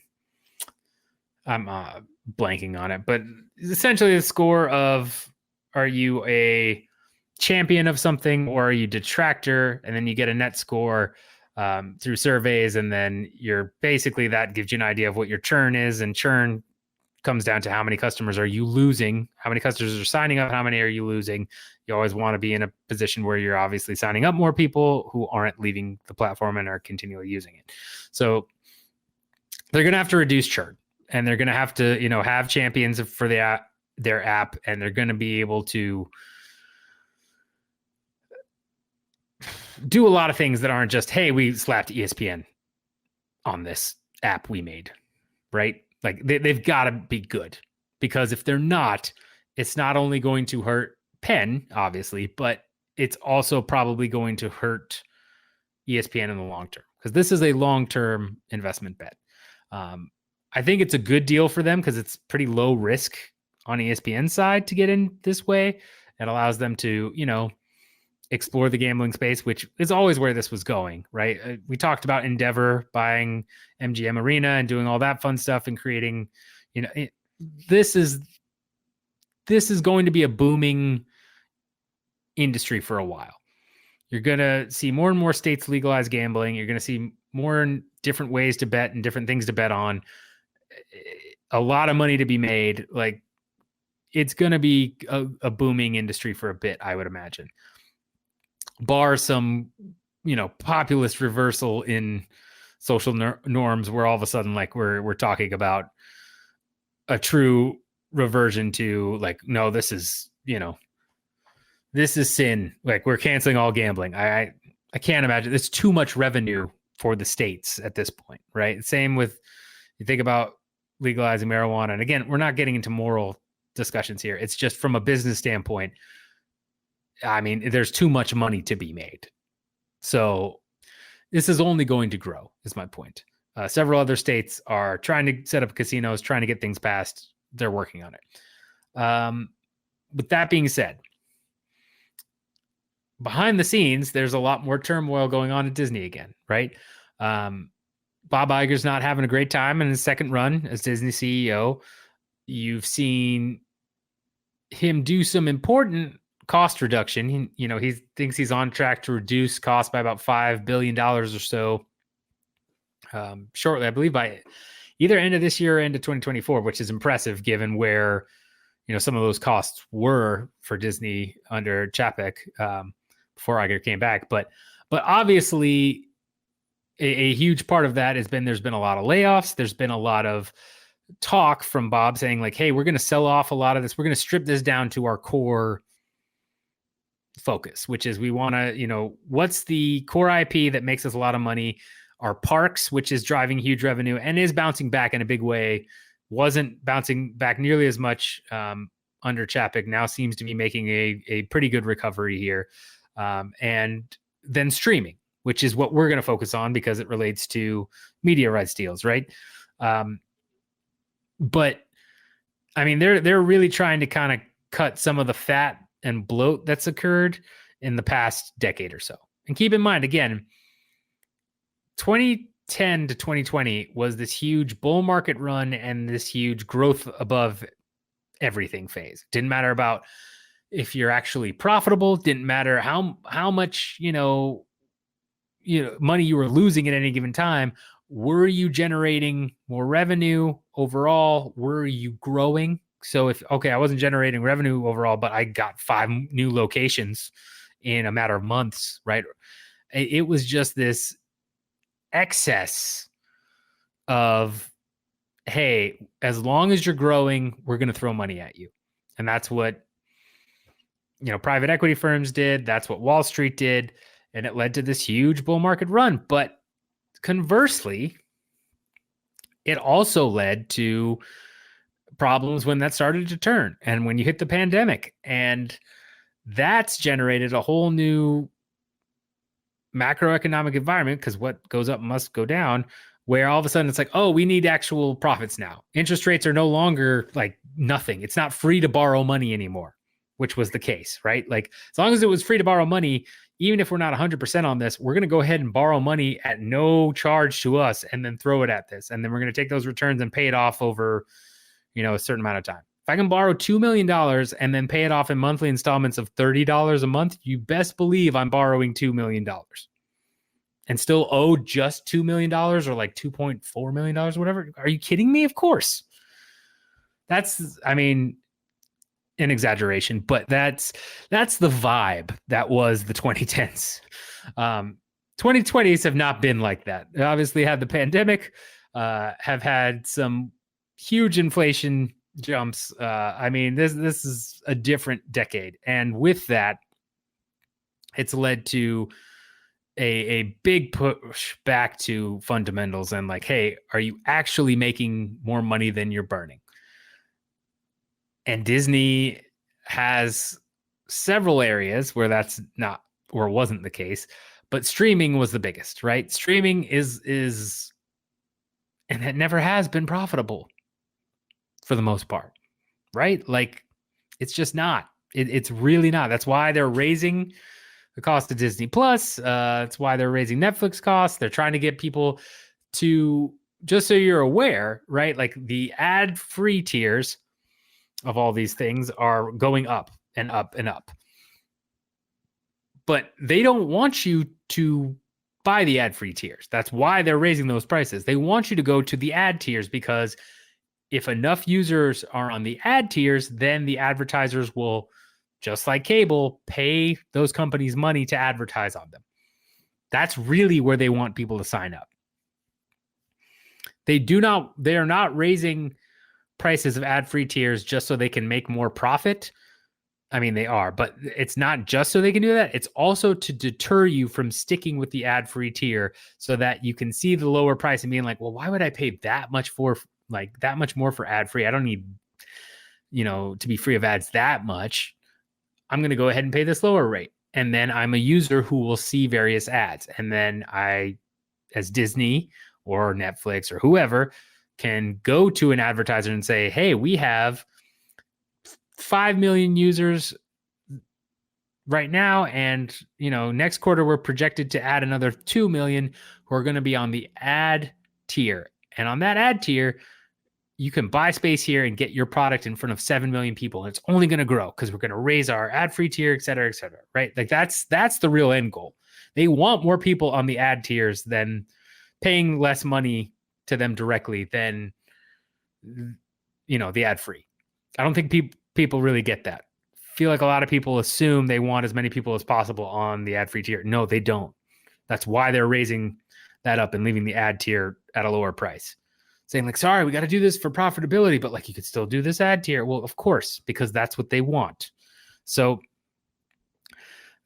blanking on it, but essentially the score of, are you a champion of something or are you detractor? And then you get a net score through surveys. And then that gives you an idea of what your churn is. And churn comes down to how many customers are you losing, how many customers are signing up, how many are you losing. You always want to be in a position where you're obviously signing up more people who aren't leaving the platform and are continually using it. So they're going to have to reduce churn, and they're going to have to, have champions for their app, and they're going to be able to do a lot of things that aren't just, hey, we slapped ESPN on this app we made, right? Like they've got to be good, because if they're not, it's not only going to hurt Penn, obviously, but it's also probably going to hurt ESPN in the long term, because this is a long-term investment bet. I think it's a good deal for them because it's pretty low risk on ESPN's side to get in this way. It allows them to, explore the gambling space, which is always where this was going, right? We talked about Endeavor buying MGM Arena and doing all that fun stuff and creating, this is going to be a booming industry for a while. You're going to see more and more states legalize gambling. You're going to see more different ways to bet and different things to bet on. A lot of money to be made. Like, it's going to be a booming industry for a bit, I would imagine. Bar some, populist reversal in social norms where all of a sudden, like, we're talking about a true reversion to, like, no, this is sin. Like, we're canceling all gambling. I can't imagine. It's too much revenue for the states at this point, right? Same with, you think about legalizing marijuana. And again, we're not getting into moral discussions here. It's just from a business standpoint. I mean, there's too much money to be made. So this is only going to grow, is my point. Several other states are trying to set up casinos, trying to get things passed. They're working on it. With that being said, behind the scenes, there's a lot more turmoil going on at Disney again, right? Bob Iger's not having a great time in his second run as Disney CEO. You've seen him do some important cost reduction. He thinks he's on track to reduce costs by about $5 billion or so shortly, I believe by either end of this year or end of 2024, which is impressive given where, some of those costs were for Disney under Chapek before Auger came back. But obviously a huge part of that there's been a lot of layoffs. There's been a lot of talk from Bob saying, like, hey, we're going to sell off a lot of this. We're going to strip this down to our core focus, which is we want to, what's the core IP that makes us a lot of money? Our parks, which is driving huge revenue and is bouncing back in a big way, wasn't bouncing back nearly as much under Chapek, now seems to be making a pretty good recovery here. And then streaming, which is what we're going to focus on because it relates to media rights deals, right? But I mean, they're really trying to kind of cut some of the fat and bloat that's occurred in the past decade or so. And keep in mind, again, 2010 to 2020 was this huge bull market run and this huge growth above everything phase. Didn't matter about if you're actually profitable, didn't matter how much, money you were losing at any given time. Were you generating more revenue overall? Were you growing? So I wasn't generating revenue overall, but I got 5 new locations in a matter of months, right? It was just this excess of, hey, as long as you're growing, we're going to throw money at you. And that's what, private equity firms did. That's what Wall Street did. And it led to this huge bull market run. But conversely, it also led to problems when that started to turn and when you hit the pandemic. And that's generated a whole new macroeconomic environment, because what goes up must go down, where all of a sudden it's like, oh, we need actual profits now. Interest rates are no longer like nothing. It's not free to borrow money anymore, which was the case, right? Like as long as it was free to borrow money, even if we're not 100% on this, we're going to go ahead and borrow money at no charge to us and then throw it at this. And then we're going to take those returns and pay it off over, a certain amount of time. If I can borrow $2 million and then pay it off in monthly installments of $30 a month, you best believe I'm borrowing $2 million and still owe just $2 million or like $2.4 million, whatever. Are you kidding me? Of course. That's, an exaggeration, but that's the vibe that was the 2010s. 2020s have not been like that. They obviously had the pandemic, have had some huge inflation jumps. This is a different decade. And with that, it's led to a big push back to fundamentals and like, hey, are you actually making more money than you're burning? And Disney has several areas where that's not or wasn't the case, but streaming was the biggest, right? Streaming is and it never has been profitable for the most part, right? Like it's just not. It's really not. That's why they're raising the cost of Disney Plus. That's why they're raising Netflix costs. They're trying to get people to, just so you're aware, right? Like the ad-free tiers of all these things are going up and up and up. But they don't want you to buy the ad-free tiers. That's why they're raising those prices. They want you to go to the ad tiers, because if enough users are on the ad tiers, then the advertisers will, just like cable, pay those companies money to advertise on them. That's really where they want people to sign up. They are not raising prices of ad-free tiers just so they can make more profit. They are, but it's not just so they can do that. It's also to deter you from sticking with the ad-free tier so that you can see the lower price and being like, well, why would I pay that much more for ad-free? I don't need, to be free of ads that much. I'm going to go ahead and pay this lower rate. And then I'm a user who will see various ads. And then I, as Disney or Netflix or whoever, can go to an advertiser and say, hey, we have 5 million users right now. And, next quarter, we're projected to add another 2 million who are going to be on the ad tier. And on that ad tier, you can buy space here and get your product in front of 7 million people. And it's only going to grow because we're going to raise our ad-free tier, et cetera, right? Like that's the real end goal. They want more people on the ad tiers than paying less money to them directly than, the ad-free. I don't think people really get that. Feel like a lot of people assume they want as many people as possible on the ad-free tier. No, they don't. That's why they're raising that up and leaving the ad tier at a lower price. Saying like, sorry, we got to do this for profitability, but like you could still do this ad tier. Well, of course, because that's what they want. So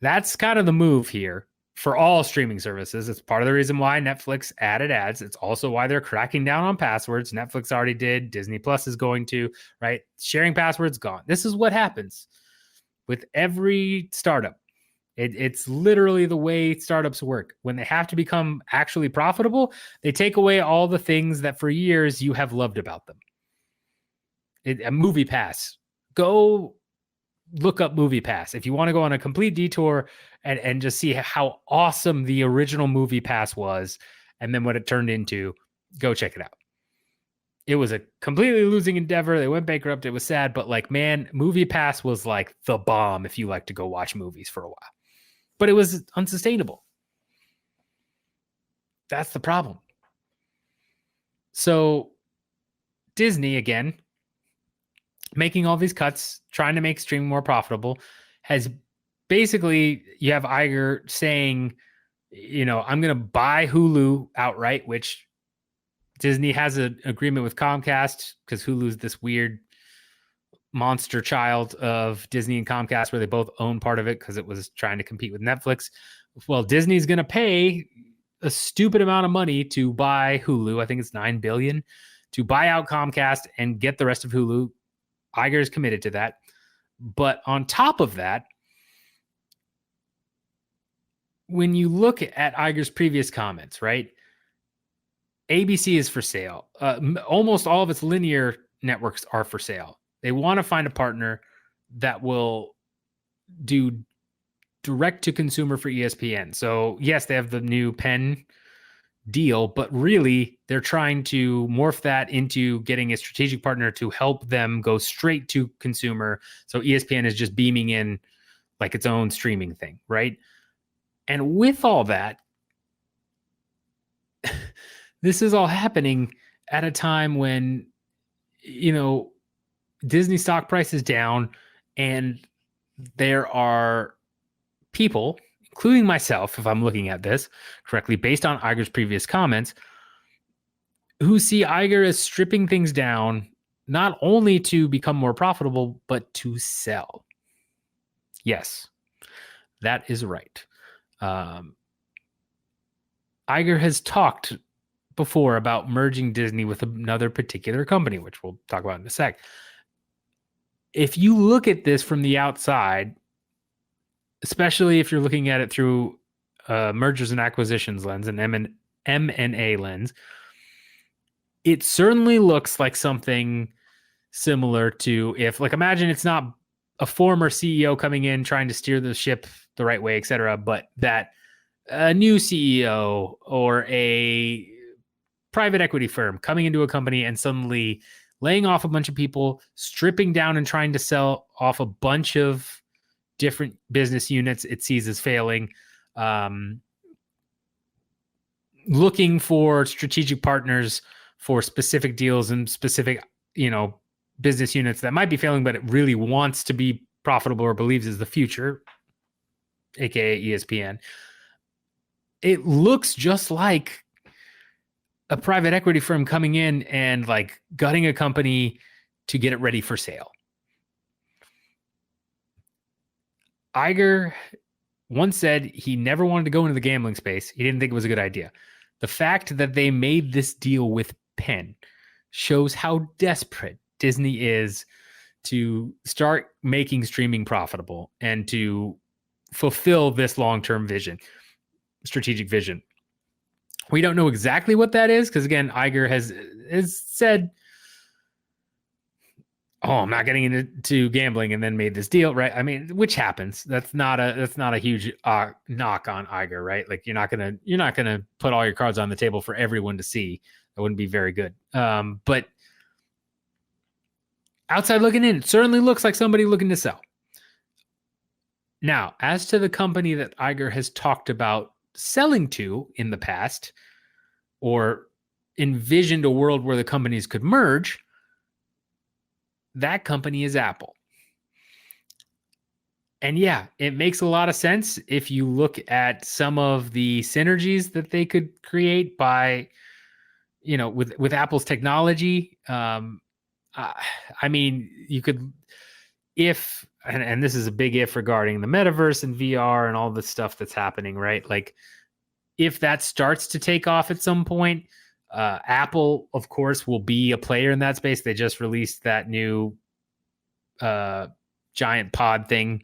that's kind of the move here for all streaming services. It's part of the reason why Netflix added ads. It's also why they're cracking down on passwords. Netflix already did. Disney Plus is going to, right? Sharing passwords, gone. This is what happens with every startup. It's literally the way startups work. When they have to become actually profitable, they take away all the things that for years you have loved about them. A Movie Pass. Go look up Movie Pass. If you want to go on a complete detour and just see how awesome the original Movie Pass was and then what it turned into, go check it out. It was a completely losing endeavor. They went bankrupt. It was sad, but like, man, Movie Pass was like the bomb if you like to go watch movies for a while. But it was unsustainable. That's the problem. So Disney, again, making all these cuts, trying to make streaming more profitable, has basically, you have Auger saying, I'm going to buy Hulu outright, which Disney has an agreement with Comcast because Hulu's this weird monster child of Disney and Comcast where they both own part of it because it was trying to compete with Netflix. Well, Disney's going to pay a stupid amount of money to buy Hulu. I think it's $9 billion to buy out Comcast and get the rest of Hulu. Iger is committed to that. But on top of that, when you look at Iger's previous comments, right? ABC is for sale. Almost all of its linear networks are for sale. They want to find a partner that will do direct to consumer for ESPN. So yes, they have the new Penn deal, but really they're trying to morph that into getting a strategic partner to help them go straight to consumer. So ESPN is just beaming in like its own streaming thing, right? And with all that, this is all happening at a time when, Disney stock price is down and there are people, including myself, if I'm looking at this correctly, based on Iger's previous comments, who see Iger as stripping things down, not only to become more profitable, but to sell. Yes, that is right. Iger has talked before about merging Disney with another particular company, which we'll talk about in a sec. If you look at this from the outside, especially if you're looking at it through mergers and acquisitions lens and M&A lens, it certainly looks like something similar to imagine it's not a former CEO coming in trying to steer the ship the right way, et cetera, but that a new CEO or a private equity firm coming into a company and suddenly laying off a bunch of people, stripping down and trying to sell off a bunch of different business units it sees as failing, looking for strategic partners for specific deals and specific, business units that might be failing, but it really wants to be profitable or believes is the future, aka ESPN. It looks just like a private equity firm coming in and gutting a company to get it ready for sale. Iger once said he never wanted to go into the gambling space. He didn't think it was a good idea. The fact that they made this deal with Penn shows how desperate Disney is to start making streaming profitable and to fulfill this long-term vision, strategic vision. We don't know exactly what that is because, again, Iger has said, I'm not getting into gambling, and then made this deal, right? I mean, which happens. That's not a huge knock on Iger, right? Like you're not gonna put all your cards on the table for everyone to see. That wouldn't be very good. But outside looking in, it certainly looks like somebody looking to sell. Now, as to the company that Iger has talked about selling to in the past, or envisioned a world where the companies could merge, that company is Apple. And yeah, it makes a lot of sense if you look at some of the synergies that they could create by, with Apple's technology. I mean, you could, and this is a big if regarding the metaverse and VR and all the stuff that's happening, right? Like, if that starts to take off at some point, Apple, of course, will be a player in that space. They just released that new giant pod thing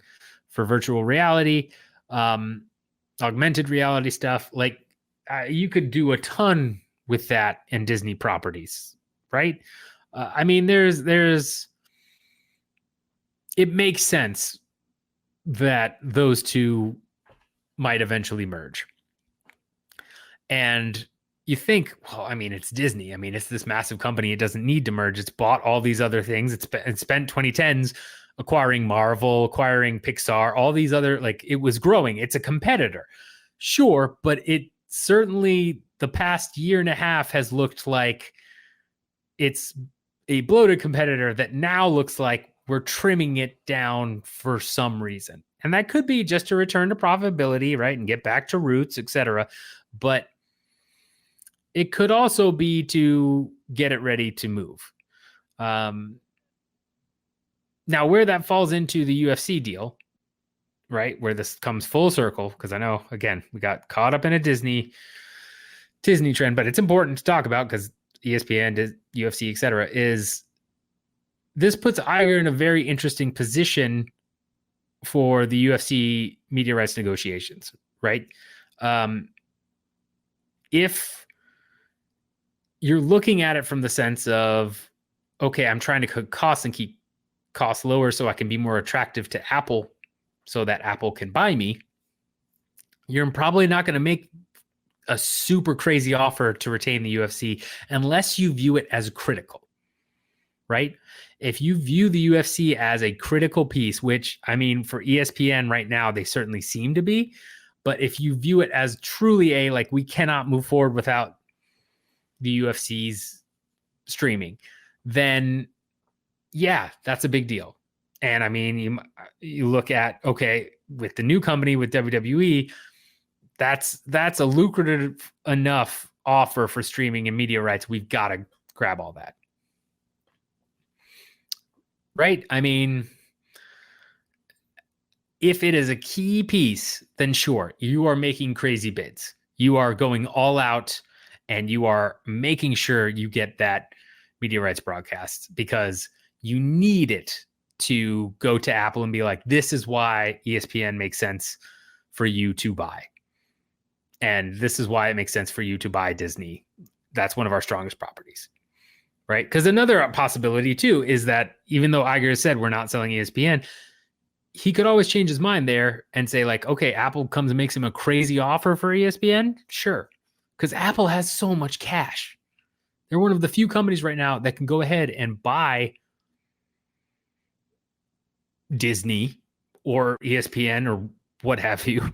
for virtual reality, augmented reality stuff. You could do a ton with that and Disney properties, right? I mean, it makes sense that those two might eventually merge. And you think, well, I mean, it's Disney. I mean, it's this massive company. It doesn't need to merge. It's bought all these other things. It's spent 2010s acquiring Marvel, acquiring Pixar, all these other, it was growing. It's a competitor. Sure, but it certainly, the past year and a half has looked like it's a bloated competitor that now looks like we're trimming it down for some reason. And that could be just to return to profitability, right? And get back to roots, etc. But it could also be to get it ready to move. Now, where that falls into the UFC deal, right, where this comes full circle, because I know, again, we got caught up in a Disney trend, but it's important to talk about because ESPN, UFC, etc., is this puts Auger in a very interesting position for the UFC media rights negotiations, right? If you're looking at it from the sense of, okay, I'm trying to cut costs and keep costs lower so I can be more attractive to Apple so that Apple can buy me, you're probably not going to make a super crazy offer to retain the UFC unless you view it as critical, right? If you view the UFC as a critical piece, which, I mean, for ESPN right now, they certainly seem to be, but if you view it as truly like, we cannot move forward without the UFC's streaming, then yeah, that's a big deal. And I mean, you look at, okay, with the new company with WWE, that's a lucrative enough offer for streaming and media rights. We've got to grab all that. Right? I mean, if it is a key piece, then sure, you are making crazy bids. You are going all out and you are making sure you get that media rights broadcast because you need it to go to Apple and be like, this is why ESPN makes sense for you to buy. And this is why it makes sense for you to buy Disney. That's one of our strongest properties, right? Because another possibility too is that even though Auger said we're not selling ESPN, he could always change his mind there and say like, okay, Apple comes and makes him a crazy offer for ESPN. Sure. Because Apple has so much cash. They're one of the few companies right now that can go ahead and buy Disney or ESPN or what have you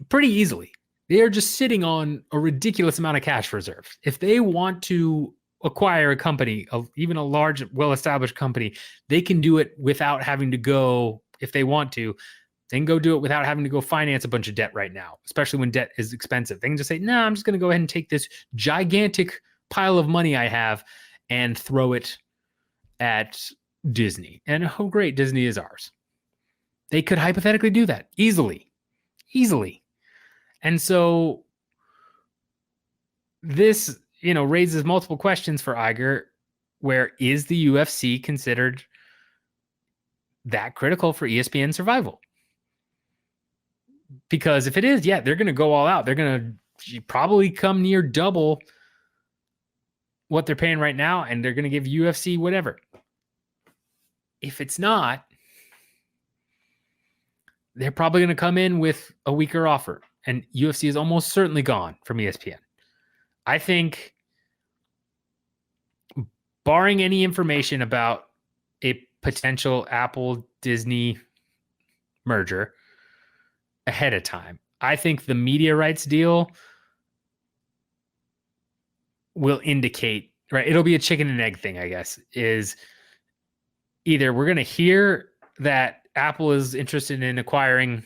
pretty easily. They are just sitting on a ridiculous amount of cash reserves. If they want to acquire a company, even a large, well-established company, they can do it without having to go, if they want to, they can go do it without having to go finance a bunch of debt right now, especially when debt is expensive. They can just say, no, I'm just going to go ahead and take this gigantic pile of money I have and throw it at Disney. And oh, great, Disney is ours. They could hypothetically do that easily. And so this, raises multiple questions for Auger, where is the UFC considered that critical for ESPN survival? Because if it is, yeah, they're going to go all out. They're going to probably come near double what they're paying right now, and they're going to give UFC whatever. If it's not, they're probably going to come in with a weaker offer, and UFC is almost certainly gone from ESPN. I think, barring any information about a potential Apple-Disney merger ahead of time, I think the media rights deal will indicate, right? It'll be a chicken and egg thing, I guess, is either we're going to hear that Apple is interested in acquiring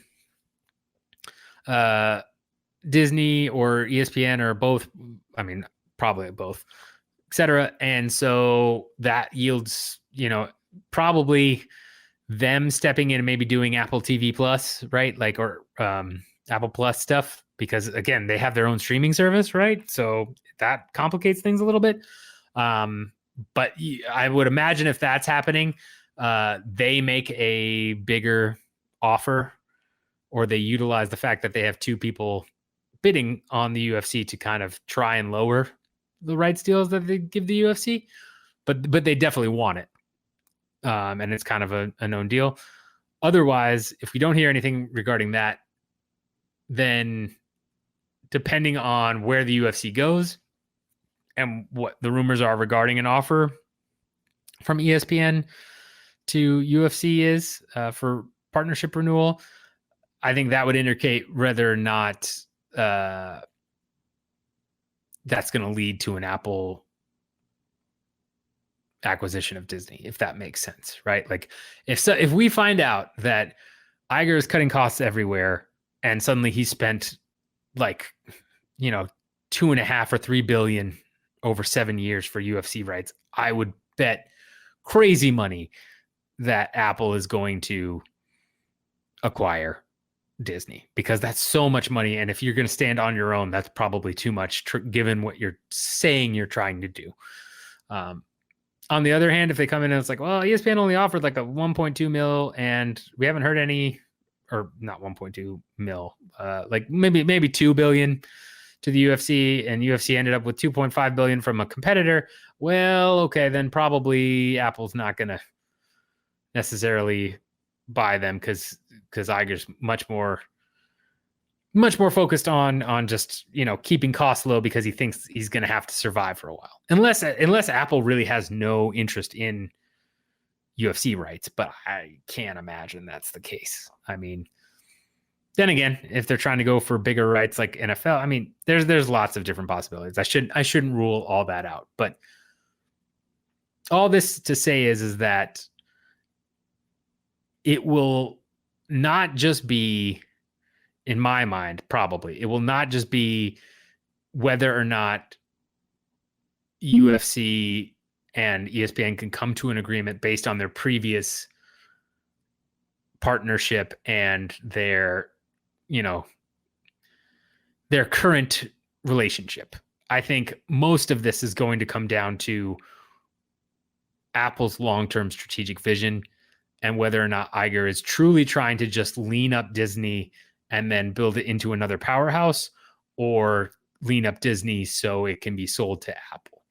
Disney or ESPN or both. I mean, probably both, etc. And so that yields, probably them stepping in and maybe doing Apple TV Plus, right? Like, or Apple Plus stuff, because again, they have their own streaming service, right? So that complicates things a little bit. But I would imagine if that's happening, they make a bigger offer, or they utilize the fact that they have two people bidding on the UFC to kind of try and lower the rights deals that they give the UFC. But they definitely want it. And it's kind of a known deal. Otherwise, if we don't hear anything regarding that, then depending on where the UFC goes and what the rumors are regarding an offer from ESPN to UFC is for partnership renewal, I think that would indicate whether or not that's going to lead to an Apple acquisition of Disney, if that makes sense, right? Like if we find out that Auger is cutting costs everywhere and suddenly he spent like, 2.5 or 3 billion over 7 years for UFC rights, I would bet crazy money that Apple is going to acquire Disney, because that's so much money. And if you're going to stand on your own, that's probably too much given what you're saying you're trying to do. On the other hand, if they come in and it's like, well, ESPN only offered like a 1.2 mil and we haven't heard any, or not 1.2 mil, like maybe 2 billion to the UFC, and UFC ended up with 2.5 billion from a competitor. Well, okay, then probably Apple's not going to necessarily buy them because Auger's much more focused on just, keeping costs low because he thinks he's going to have to survive for a while. Unless Apple really has no interest in UFC rights, but I can't imagine that's the case. I mean, then again, if they're trying to go for bigger rights like NFL, I mean, there's lots of different possibilities. I shouldn't rule all that out, but all this to say is that it will not just be, in my mind, probably, it will not just be whether or not UFC and ESPN can come to an agreement based on their previous partnership and their current relationship. I think most of this is going to come down to Apple's long-term strategic vision and whether or not Auger is truly trying to just lean up Disney and then build it into another powerhouse, or lean up Disney so it can be sold to Apple.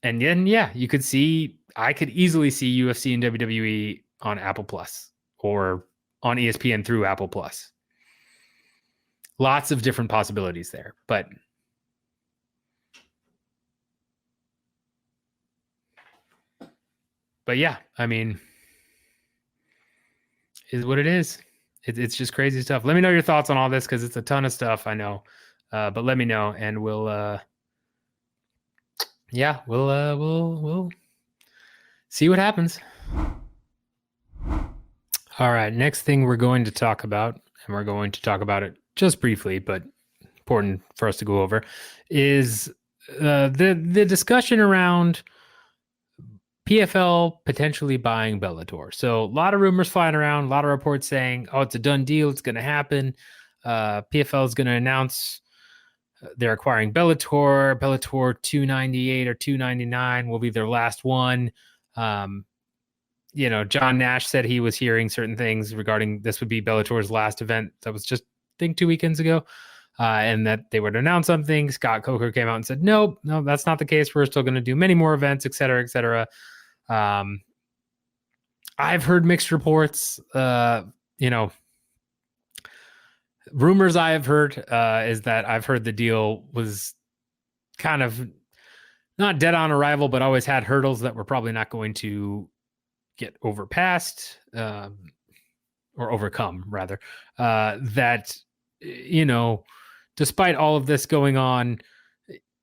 And then, I could easily see UFC and WWE on Apple Plus or on ESPN through Apple Plus. Lots of different possibilities there, but yeah, I mean, is what it is. It's just crazy stuff. Let me know your thoughts on all this because it's a ton of stuff, I know. But let me know, and we'll see what happens. All right, next thing we're going to talk about, and we're going to talk about it just briefly, but important for us to go over, is the discussion around PFL potentially buying Bellator. So a lot of rumors flying around, a lot of reports saying, oh, it's a done deal, it's going to happen. PFL is going to announce they're acquiring Bellator. Bellator 298 or 299 will be their last one. John Nash said he was hearing certain things regarding this would be Bellator's last event. That was just, I think, 2 weekends ago. And that they would announce something. Scott Coker came out and said, no, that's not the case. We're still going to do many more events, et cetera, et cetera. I've heard mixed reports. Rumors I have heard is that I've heard the deal was kind of not dead on arrival, but always had hurdles that were probably not going to get overpassed or overcome, rather. Despite all of this going on,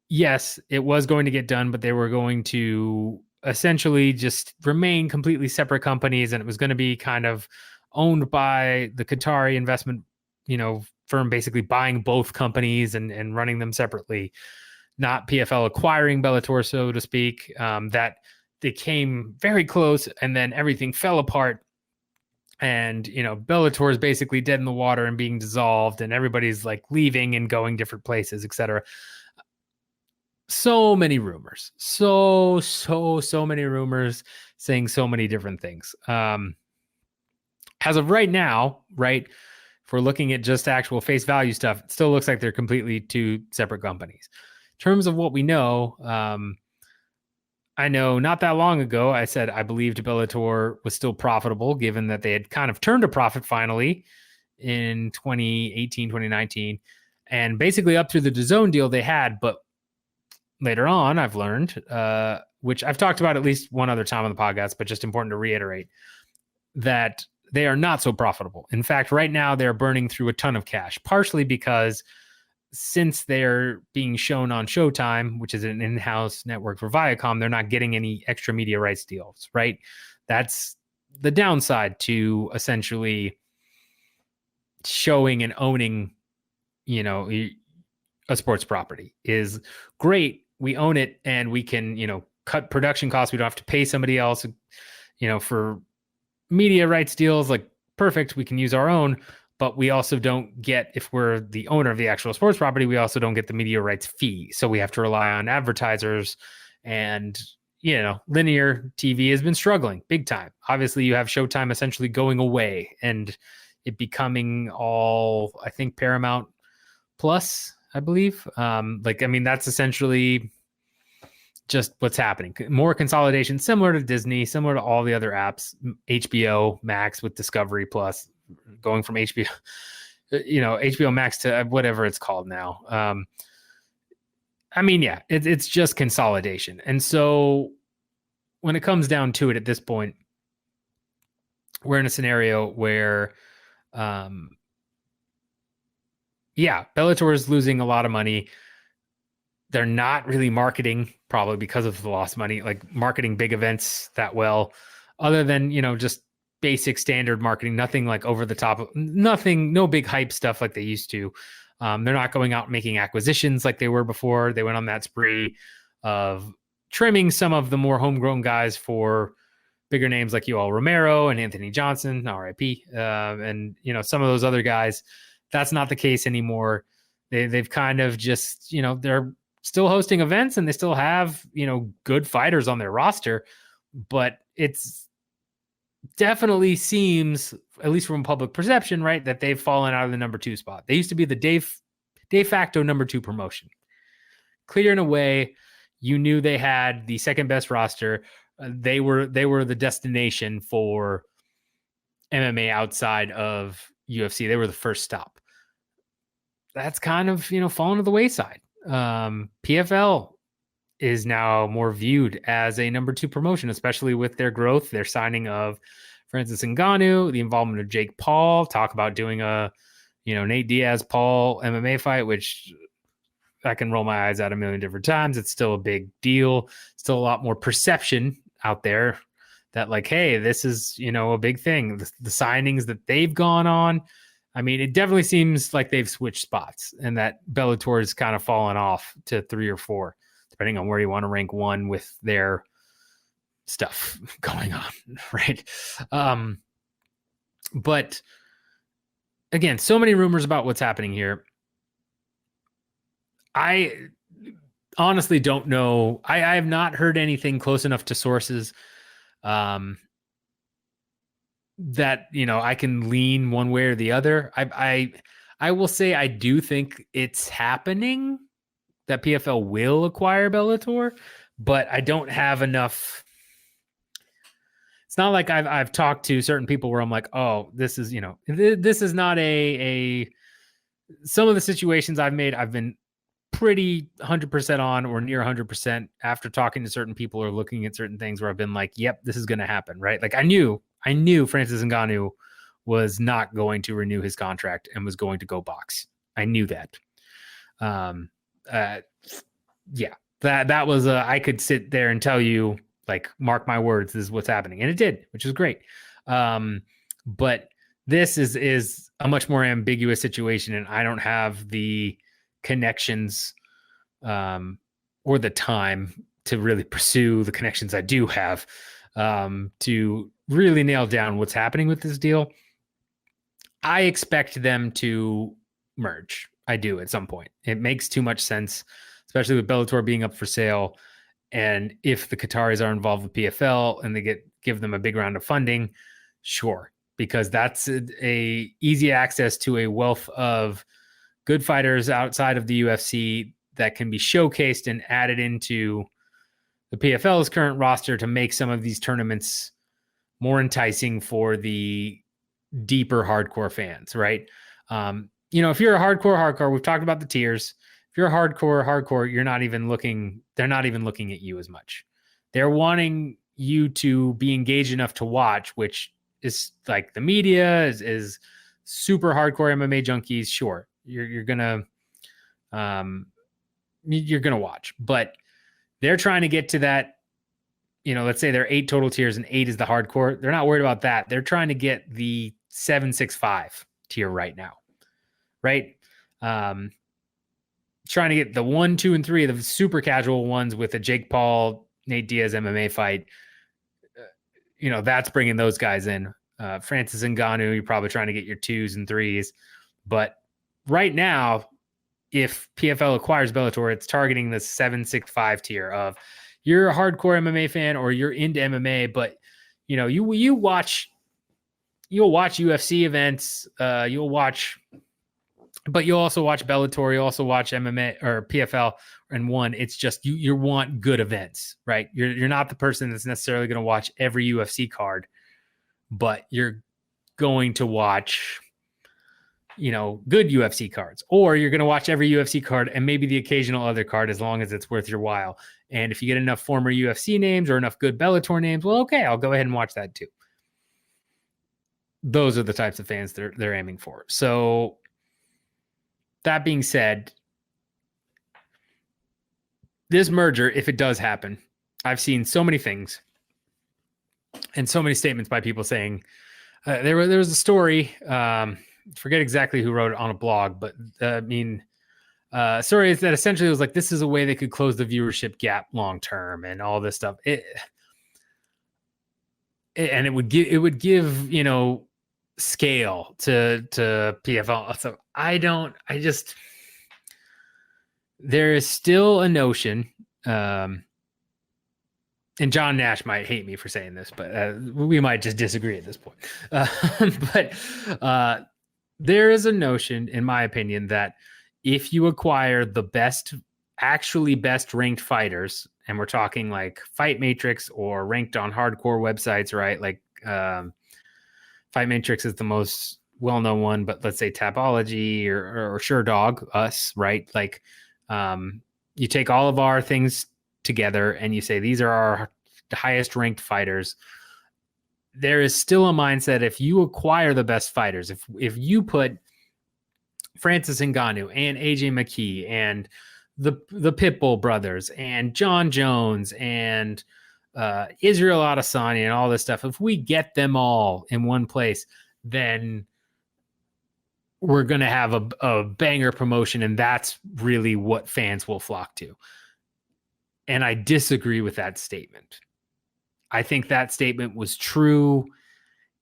yes, it was going to get done, but they were going to essentially just remain completely separate companies, and it was going to be kind of owned by the Qatari investment, firm, basically buying both companies and running them separately, not PFL acquiring Bellator, so to speak. That they came very close, and then everything fell apart. And, Bellator is basically dead in the water and being dissolved, and everybody's like leaving and going different places, etc. So many rumors, so many rumors saying so many different things. As of right now, right, if we're looking at just actual face value stuff, it still looks like they're completely two separate companies. In terms of what we know, I know not that long ago, I said I believed Bellator was still profitable, given that they had kind of turned a profit finally in 2018, 2019, and basically up through the DAZN deal they had. But later on, I've learned, which I've talked about at least one other time on the podcast, but just important to reiterate, that they are not so profitable. In fact, right now they're burning through a ton of cash, partially because since they're being shown on Showtime, which is an in-house network for Viacom, they're not getting any extra media rights deals, right? That's the downside to essentially showing and owning, a sports property. Is great. We own it and we can, cut production costs. We don't have to pay somebody else, for media rights deals like perfect. We can use our own, but we also don't get, if we're the owner of the actual sports property, we also don't get the media rights fee. So we have to rely on advertisers, and, linear TV has been struggling big time. Obviously, you have Showtime essentially going away and it becoming all, I think, Paramount Plus, I believe. That's essentially just what's happening. More consolidation, similar to Disney, similar to all the other apps. HBO Max with Discovery Plus, going from HBO Max to whatever it's called now. It's just consolidation. And so when it comes down to it at this point, we're in a scenario where, Bellator is losing a lot of money. They're not really marketing, probably because of the lost money, like marketing big events that well, other than, just basic standard marketing, nothing like over the top, no big hype stuff like they used to. They're not going out and making acquisitions like they were before. They went on that spree of trimming some of the more homegrown guys for bigger names like Yoel Romero and Anthony Johnson, RIP, and, some of those other guys. That's not the case anymore. They've kind of just, they're still hosting events and they still have, good fighters on their roster, but it's definitely seems, at least from public perception, right, that they've fallen out of the number 2 spot. They used to be the de facto number 2 promotion. Clear and away, you knew they had the second best roster. They were the destination for MMA outside of UFC. They were the first stop. That's kind of, fallen to the wayside. PFL is now more viewed as a number 2 promotion, especially with their growth, their signing of Francis Ngannou, the involvement of Jake Paul, talk about doing a, Nate Diaz, Paul MMA fight, which I can roll my eyes at a million different times. It's still a big deal. Still a lot more perception out there that like, hey, this is, a big thing. The signings that they've gone on, it definitely seems like they've switched spots and that Bellator has kind of fallen off to 3 or 4, depending on where you want to rank one with their stuff going on, right? But again, so many rumors about what's happening here. I honestly don't know. I have not heard anything close enough to sources that, I can lean one way or the other. I will say I do think it's happening that PFL will acquire Bellator, but I don't have enough. It's not like I've talked to certain people where I'm like, oh, this is, this is not a some of the situations I've been pretty 100% on or near 100% after talking to certain people or looking at certain things where I've been like, yep, this is going to happen, right? Like I knew Francis Ngannou was not going to renew his contract and was going to go box. I knew that. That was I could sit there and tell you, like, mark my words, this is what's happening. And it did, which is great. But this is a much more ambiguous situation, and I don't have the connections or the time to really pursue the connections I do have to really nail down what's happening with this deal. I expect them to merge. I do at some point. It makes too much sense, especially with Bellator being up for sale. And if the Qataris are involved with PFL and they give them a big round of funding, sure, because that's a easy access to a wealth of good fighters outside of the UFC that can be showcased and added into the PFL's current roster to make some of these tournaments more enticing for the deeper hardcore fans, right? If you're a hardcore, we've talked about the tiers. If you're a hardcore, they're not even looking at you as much. They're wanting you to be engaged enough to watch, which is like the media is super hardcore MMA junkies. Sure, you're gonna watch, but they're trying to get to that. Let's say there are 8 total tiers and 8 is the hardcore. They're not worried about that. They're trying to get the 765 tier right now, right? Trying to get the 1, 2, and 3 of the super casual ones with a Jake Paul, Nate Diaz MMA fight. That's bringing those guys in. Francis Ngannou, you're probably trying to get your 2s and 3s. But right now, if PFL acquires Bellator, it's targeting the 765 tier of you're a hardcore MMA fan or you're into MMA, but you'll watch UFC events, but you'll also watch Bellator, you also watch MMA or PFL and one. It's just you want good events, right? You're not the person that's necessarily going to watch every UFC card, but you're going to watch good UFC cards, or you're going to watch every UFC card and maybe the occasional other card as long as it's worth your while. And if you get enough former UFC names or enough good Bellator names, well, okay, I'll go ahead and watch that too. Those are the types of fans they're aiming for. So that being said, this merger, if it does happen, I've seen so many things and so many statements by people saying there was a story. Forget exactly who wrote it on a blog, but story is that essentially it was like, this is a way they could close the viewership gap long term and all this stuff. And it would give scale to PFL. So there is still a notion, and John Nash might hate me for saying this, but we might just disagree at this point. But there is a notion, in my opinion, that if you acquire the best ranked fighters, and we're talking like Fight Matrix or ranked on hardcore websites, right? Like Fight Matrix is the most well-known one, but let's say Tapology or Sherdog, us, right? Like you take all of our things together and you say, these are our highest ranked fighters. There is still a mindset, if you acquire the best fighters, if you put Francis Ngannou and AJ McKee and the Pitbull brothers and John Jones and Israel Adesanya and all this stuff, if we get them all in one place, then we're going to have a banger promotion, and that's really what fans will flock to. And I disagree with that statement. I think that statement was true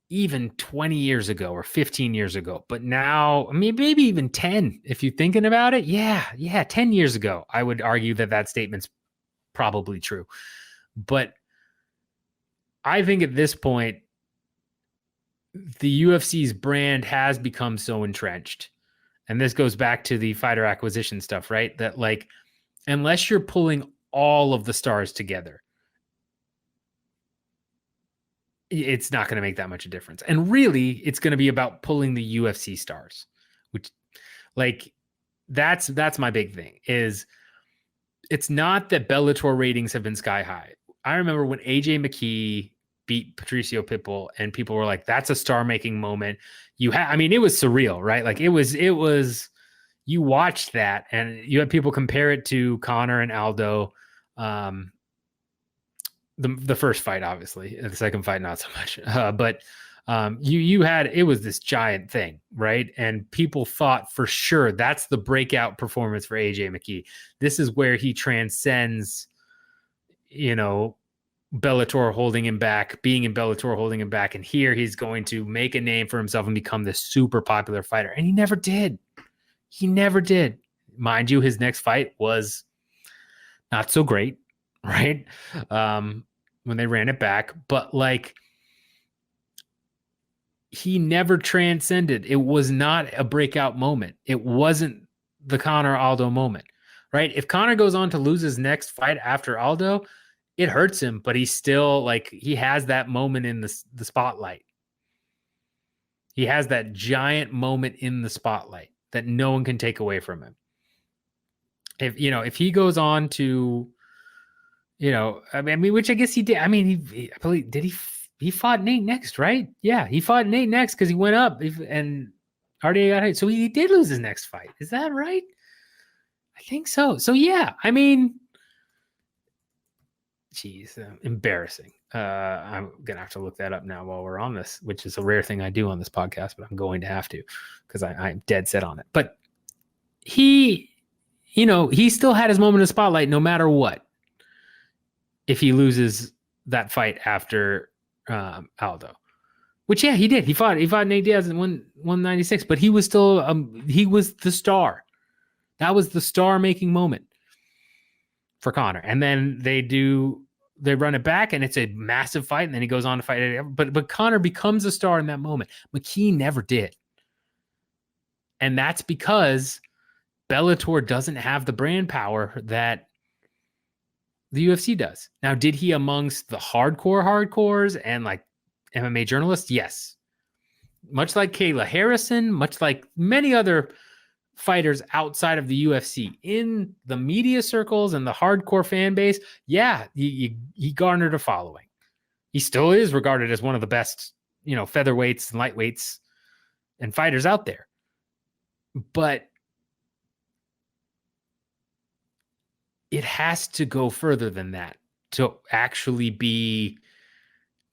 even 20 years ago or 15 years ago. But now, I mean, maybe even 10, if you're thinking about it. Yeah, 10 years ago, I would argue that statement's probably true. But I think at this point, the UFC's brand has become so entrenched. And this goes back to the fighter acquisition stuff, right? That like, unless you're pulling all of the stars together, it's not going to make that much of a difference. And really, it's going to be about pulling the UFC stars, which like, that's my big thing. Is it's not that Bellator ratings have been sky high. I remember when AJ McKee beat Patricio Pitbull and people were like, that's a star making moment. I mean, it was surreal, right? Like it was, you watched that and you had people compare it to Conor and Aldo. The first fight, obviously, the second fight, not so much. But it was this giant thing, right? And people thought for sure that's the breakout performance for AJ McKee. This is where he transcends, Bellator holding him back, being in Bellator holding him back. And here he's going to make a name for himself and become this super popular fighter. And he never did. Mind you, his next fight was not so great, right? When they ran it back, but like he never transcended. It was not a breakout moment. It wasn't the Conor Aldo moment, right? If Conor goes on to lose his next fight after Aldo, it hurts him, but he's still like, he has that moment in the spotlight. He has that giant moment in the spotlight that no one can take away from him. If he goes on to, I mean, which I guess he did. I mean, he fought Nate next, right? Yeah, he fought Nate next because he went up and RDA got hit. So he did lose his next fight. Is that right? I think so. So yeah, I mean, geez, embarrassing. I'm gonna have to look that up now while we're on this, which is a rare thing I do on this podcast, but I'm going to have to because I'm dead set on it. But he still had his moment of spotlight no matter what. If he loses that fight after Aldo, Which, yeah, he did. He fought Nate Diaz in 196, but he was still he was the star. That was the star making moment for Conor. And then they run it back, and it's a massive fight, and then he goes on to fight. But Conor becomes a star in that moment. McKee never did. And that's because Bellator doesn't have the brand power that the UFC does. Now, did he amongst the hardcores and like MMA journalists? Yes. Much like Kayla Harrison, much like many other fighters outside of the UFC, in the media circles and the hardcore fan base, yeah, he garnered a following. He still is regarded as one of the best, featherweights and lightweights and fighters out there. But it has to go further than that to actually be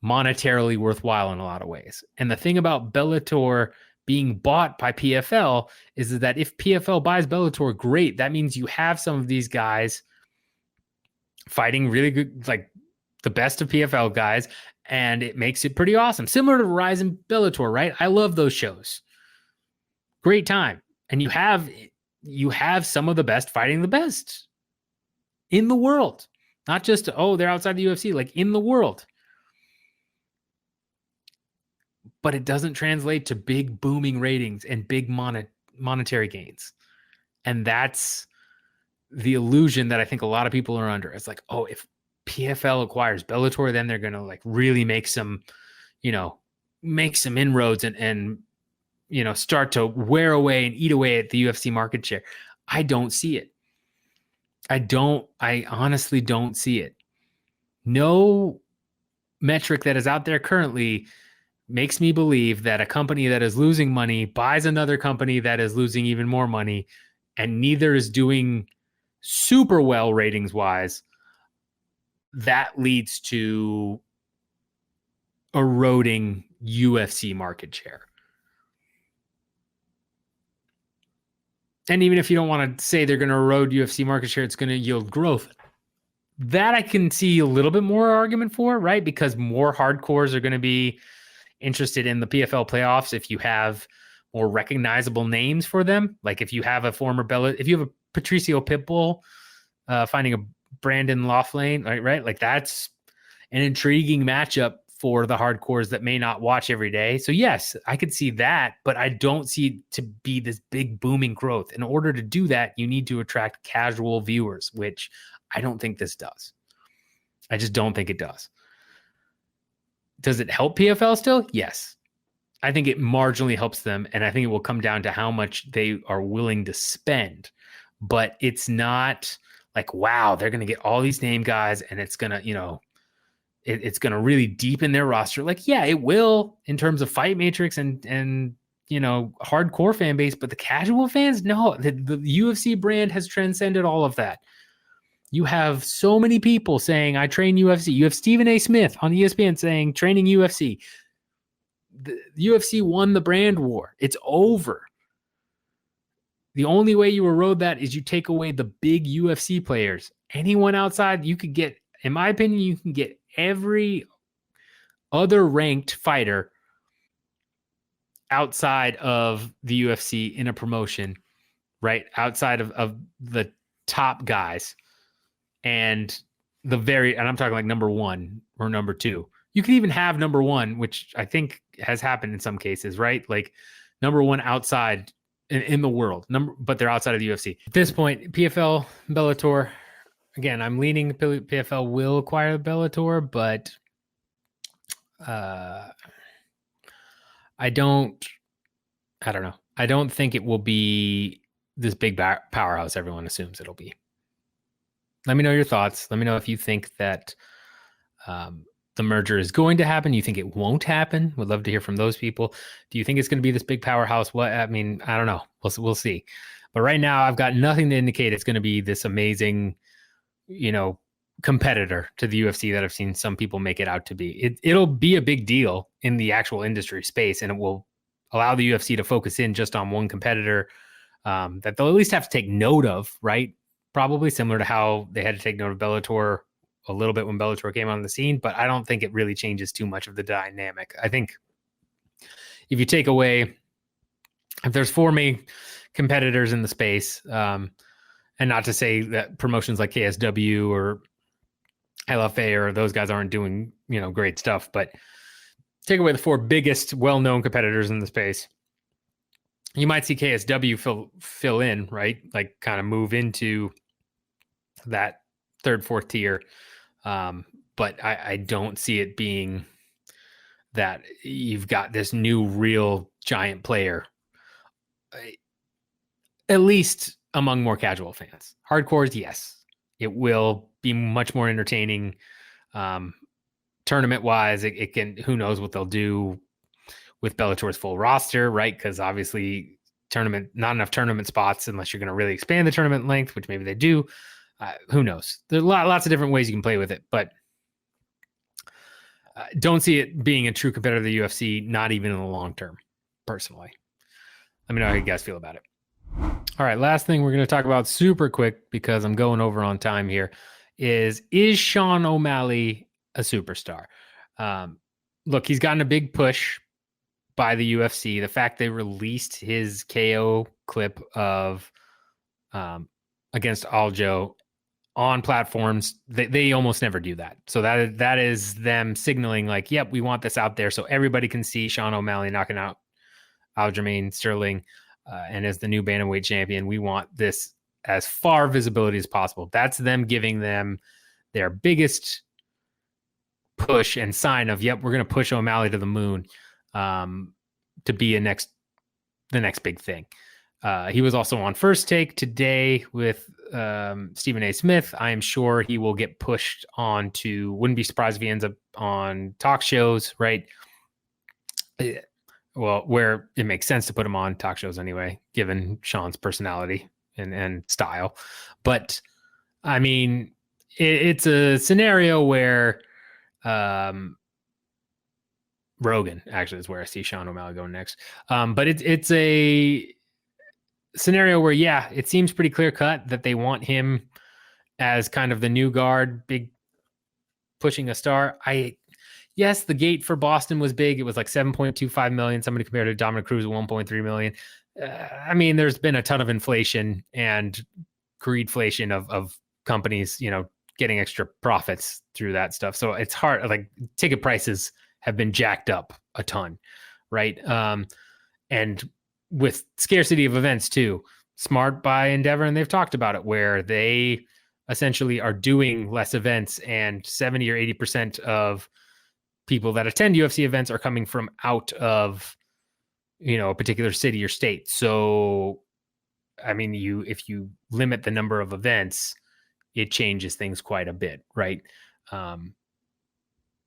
monetarily worthwhile in a lot of ways. And the thing about Bellator being bought by PFL is that if PFL buys Bellator, great. That means you have some of these guys fighting really good, like the best of PFL guys, and it makes it pretty awesome. Similar to Rise and Bellator, right? I love those shows. Great time. And you have some of the best fighting the best in the world. Not just, they're outside the UFC, like in the world. But it doesn't translate to big booming ratings and big monetary gains. And that's the illusion that I think a lot of people are under. It's like, if PFL acquires Bellator, then they're going to like really make some inroads and start to wear away and eat away at the UFC market share. I don't see it. I honestly don't see it. No metric that is out there currently makes me believe that a company that is losing money buys another company that is losing even more money, and neither is doing super well ratings wise. That leads to eroding UFC market share. And even if you don't want to say they're going to erode UFC market share, it's going to yield growth. That I can see a little bit more argument for, right? Because more hardcores are going to be interested in the PFL playoffs if you have more recognizable names for them. Like if you have a former if you have a Patricio Pitbull finding a Brandon Loughlane, right? Like that's an intriguing matchup for the hardcores that may not watch every day. So yes, I could see that, but I don't see it to be this big booming growth. In order to do that, you need to attract casual viewers, which I don't think this does. I just don't think it does. Does it help PFL still? Yes. I think it marginally helps them, and I think it will come down to how much they are willing to spend. But it's not like, wow, they're going to get all these name guys, and it's going to, it's going to really deepen their roster. Like, yeah, it will in terms of fight matrix and hardcore fan base, but the casual fans, no, the UFC brand has transcended all of that. You have so many people saying, I train UFC. You have Stephen A. Smith on ESPN saying, training UFC. The UFC won the brand war. It's over. The only way you erode that is you take away the big UFC players. Anyone outside, you could get, in my opinion, you can get every other ranked fighter outside of the UFC in a promotion, right? Outside of the top guys. And I'm talking like number one or number two. You can even have number one, which I think has happened in some cases, right? Like number one outside in the world, but they're outside of the UFC. At this point, PFL, Bellator, again, I'm leaning PFL will acquire Bellator, but I don't know. I don't think it will be this big powerhouse everyone assumes it'll be. Let me know your thoughts. Let me know if you think that the merger is going to happen. You think it won't happen? Would love to hear from those people. Do you think it's going to be this big powerhouse? I don't know. We'll see. But right now, I've got nothing to indicate it's going to be this amazing, competitor to the UFC that I've seen some people make it out to be. It'll be a big deal in the actual industry space, and it will allow the UFC to focus in just on one competitor that they'll at least have to take note of, right? Probably similar to how they had to take note of Bellator a little bit when Bellator came on the scene, but I don't think it really changes too much of the dynamic. I think if you take away, if there's 4 main competitors in the space, and not to say that promotions like KSW or LFA or those guys aren't doing, great stuff, but take away the 4 biggest well-known competitors in the space, you might see KSW fill in, right? Like kind of move into that 3rd, 4th tier. But I don't see it being that you've got this new real giant player, at least among more casual fans. Hardcores, yes, it will be much more entertaining. Tournament wise, it can, who knows what they'll do with Bellator's full roster, right? Because obviously not enough tournament spots unless you're going to really expand the tournament length, which maybe they do. Who knows? There's lots of different ways you can play with it, but don't see it being a true competitor to the UFC, not even in the long term, personally. Let me know how you guys feel about it. All right, last thing we're going to talk about super quick because I'm going over on time here is Sean O'Malley a superstar? Look, he's gotten a big push by the UFC. The fact they released his KO clip of against Aljo on platforms, they almost never do that. So that is them signaling like, yep, we want this out there so everybody can see Sean O'Malley knocking out Aljamain Sterling, and as the new bantamweight champion, we want this as far visibility as possible. That's them giving them their biggest push and sign of, yep, we're going to push O'Malley to the moon, to be the next big thing. He was also on First Take today with Stephen A. Smith. I am sure he will get pushed on to, wouldn't be surprised if he ends up on talk shows, right? Well, where it makes sense to put him on talk shows anyway, given Sean's personality and style. But I mean, it's a scenario where Rogan actually is where I see Sean O'Malley going next. But it's a scenario where, yeah, it seems pretty clear cut that they want him as kind of the new guard, big pushing a star. Yes, the gate for Boston was big. It was like 7.25 million. Somebody compared to Dominic Cruz at 1.3 million. I mean, there's been a ton of inflation and greedflation of companies, getting extra profits through that stuff. So it's hard. Like, ticket prices have been jacked up a ton, right? And with scarcity of events too, smart by Endeavor, and they've talked about it, where they essentially are doing less events, and 70 or 80% of people that attend UFC events are coming from out of, a particular city or state. So, I mean, if you limit the number of events, it changes things quite a bit, right?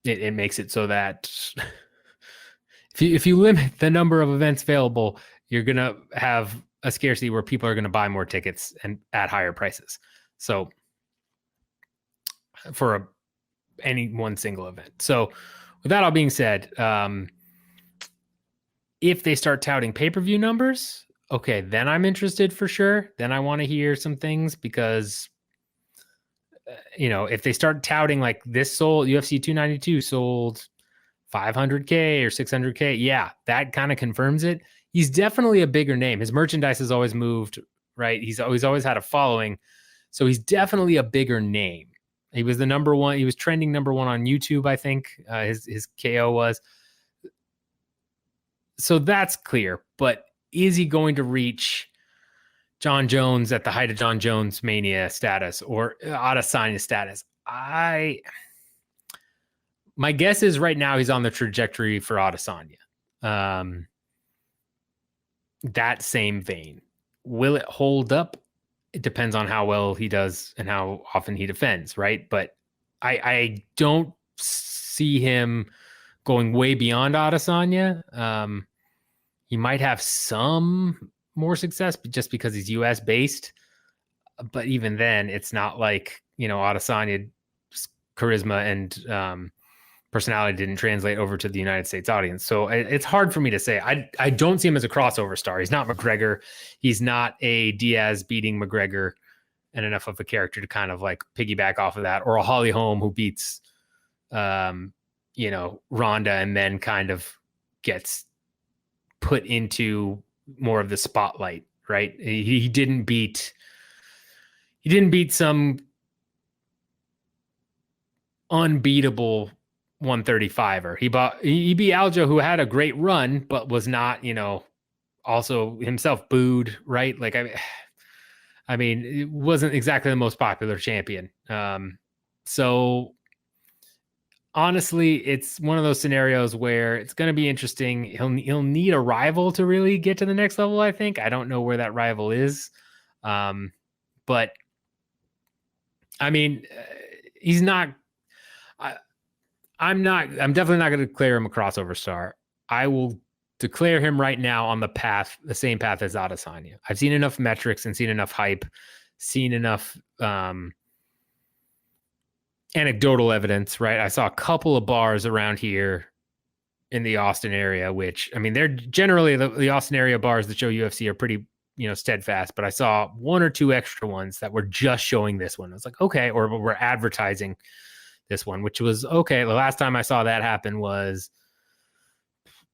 It makes it so that if you limit the number of events available, you're going to have a scarcity where people are going to buy more tickets and at higher prices. So for any one single event. So with that all being said, if they start touting pay-per-view numbers, okay, then I'm interested for sure. Then I want to hear some things because, if they start touting like this sold, UFC 292 sold 500K or 600K, yeah, that kind of confirms it. He's definitely a bigger name. His merchandise has always moved, right? He's always had a following. So he's definitely a bigger name. He was the number one. He was trending number one on YouTube, I think. His KO was. So that's clear. But is he going to reach John Jones at the height of John Jones mania status or Adesanya status? My guess is right now he's on the trajectory for Adesanya. That same vein. Will it hold up? It depends on how well he does and how often he defends, right? But I don't see him going way beyond Adesanya. He might have some more success just because he's US based. But even then, it's not like, Adesanya's charisma and personality didn't translate over to the United States audience. So it's hard for me to say. I don't see him as a crossover star. He's not McGregor. He's not a Diaz beating McGregor and enough of a character to kind of like piggyback off of that, or a Holly Holm who beats, Ronda and then kind of gets put into more of the spotlight, right? He didn't beat some unbeatable 135er. He beat Aljo, who had a great run, but was not, also himself booed, right? Like, I mean, it wasn't exactly the most popular champion. So honestly, it's one of those scenarios where it's going to be interesting. He'll need a rival to really get to the next level, I think. I don't know where that rival is. But I mean, he's not, I'm definitely not going to declare him a crossover star. I will declare him right now on the same path as Adesanya. I've seen enough metrics and seen enough hype, seen enough anecdotal evidence, right? I saw a couple of bars around here in the Austin area, which, I mean, they're generally the Austin area bars that show UFC are pretty, steadfast, but I saw one or two extra ones that were just showing this one. I was like, okay, or we're advertising this one, which was okay. The last time I saw that happen was,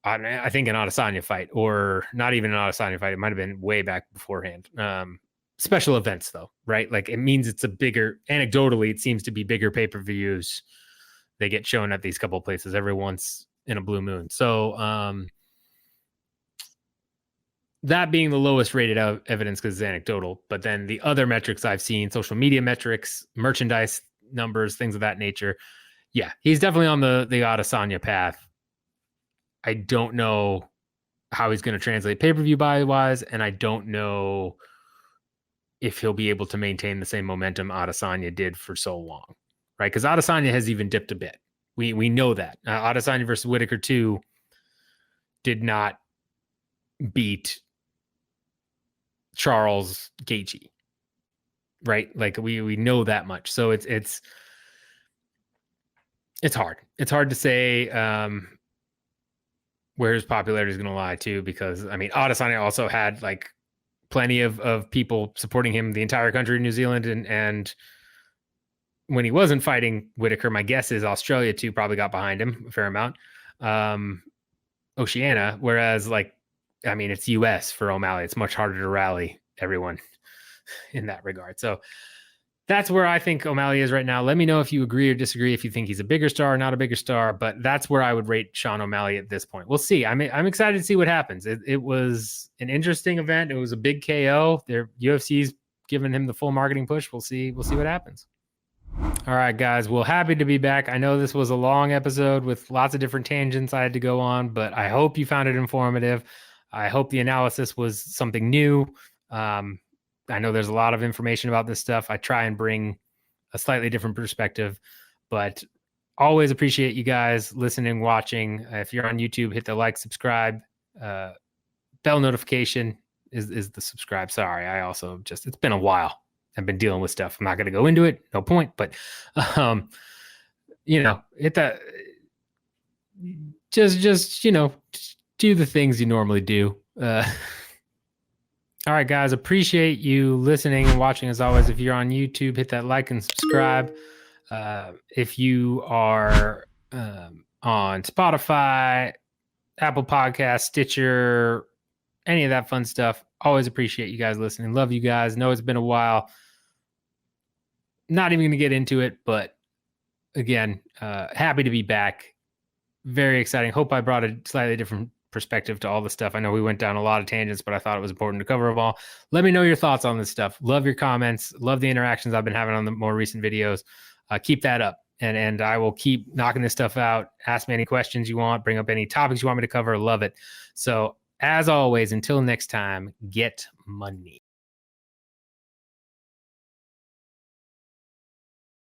I think, an Adesanya fight, or not even an Adesanya fight. It might have been way back beforehand. Special events, though, right? Like, it means it's a bigger, anecdotally, it seems to be bigger pay-per-views. They get shown at these couple of places every once in a blue moon. So that being the lowest rated evidence because it's anecdotal, but then the other metrics I've seen, social media metrics, merchandise numbers, things of that nature. Yeah, he's definitely on the Adesanya path. I don't know how he's going to translate pay-per-view buy-wise, and I don't know if he'll be able to maintain the same momentum Adesanya did for so long, right? Because Adesanya has even dipped a bit. We know that. Adesanya versus Whitaker 2 did not beat Charles Gaethje, right? Like, we know that much. So it's hard. It's hard to say where his popularity is going to lie too, because I mean, Adesanya also had like plenty of people supporting him, the entire country of New Zealand, and when he wasn't fighting Whitaker, my guess is Australia too probably got behind him a fair amount. Oceania, whereas like, I mean, it's US for O'Malley. It's much harder to rally everyone in that regard. So that's where I think O'Malley is right now. Let me know if you agree or disagree, if you think he's a bigger star or not a bigger star, but that's where I would rate Sean O'Malley at this point. We'll see. I'm excited to see what happens. It was an interesting event. It was a big KO. Their UFC's giving him the full marketing push. We'll see what happens. All right, guys. Well, happy to be back. I know this was a long episode with lots of different tangents I had to go on, but I hope you found it informative. I hope the analysis was something new. I know there's a lot of information about this stuff. I try and bring a slightly different perspective, but always appreciate you guys listening, watching. If you're on YouTube, hit the like, subscribe, bell notification is the subscribe. Sorry. I also it's been a while. I've been dealing with stuff. I'm not going to go into it. No point, but, hit that, just do the things you normally do. All right, guys, appreciate you listening and watching as always. If you're on YouTube, hit that like and subscribe. If you are on Spotify, Apple Podcasts, Stitcher, any of that fun stuff, always appreciate you guys listening. Love you guys. Know it's been a while. Not even going to get into it, but again, happy to be back. Very exciting. Hope I brought a slightly different perspective to all the stuff. I know we went down a lot of tangents, but I thought it was important to cover them all. Let me know your thoughts on this stuff. Love your comments. Love the interactions I've been having on the more recent videos. Keep that up, and I will keep knocking this stuff out. Ask me any questions you want. Bring up any topics you want me to cover. Love it. So as always, until next time, get money.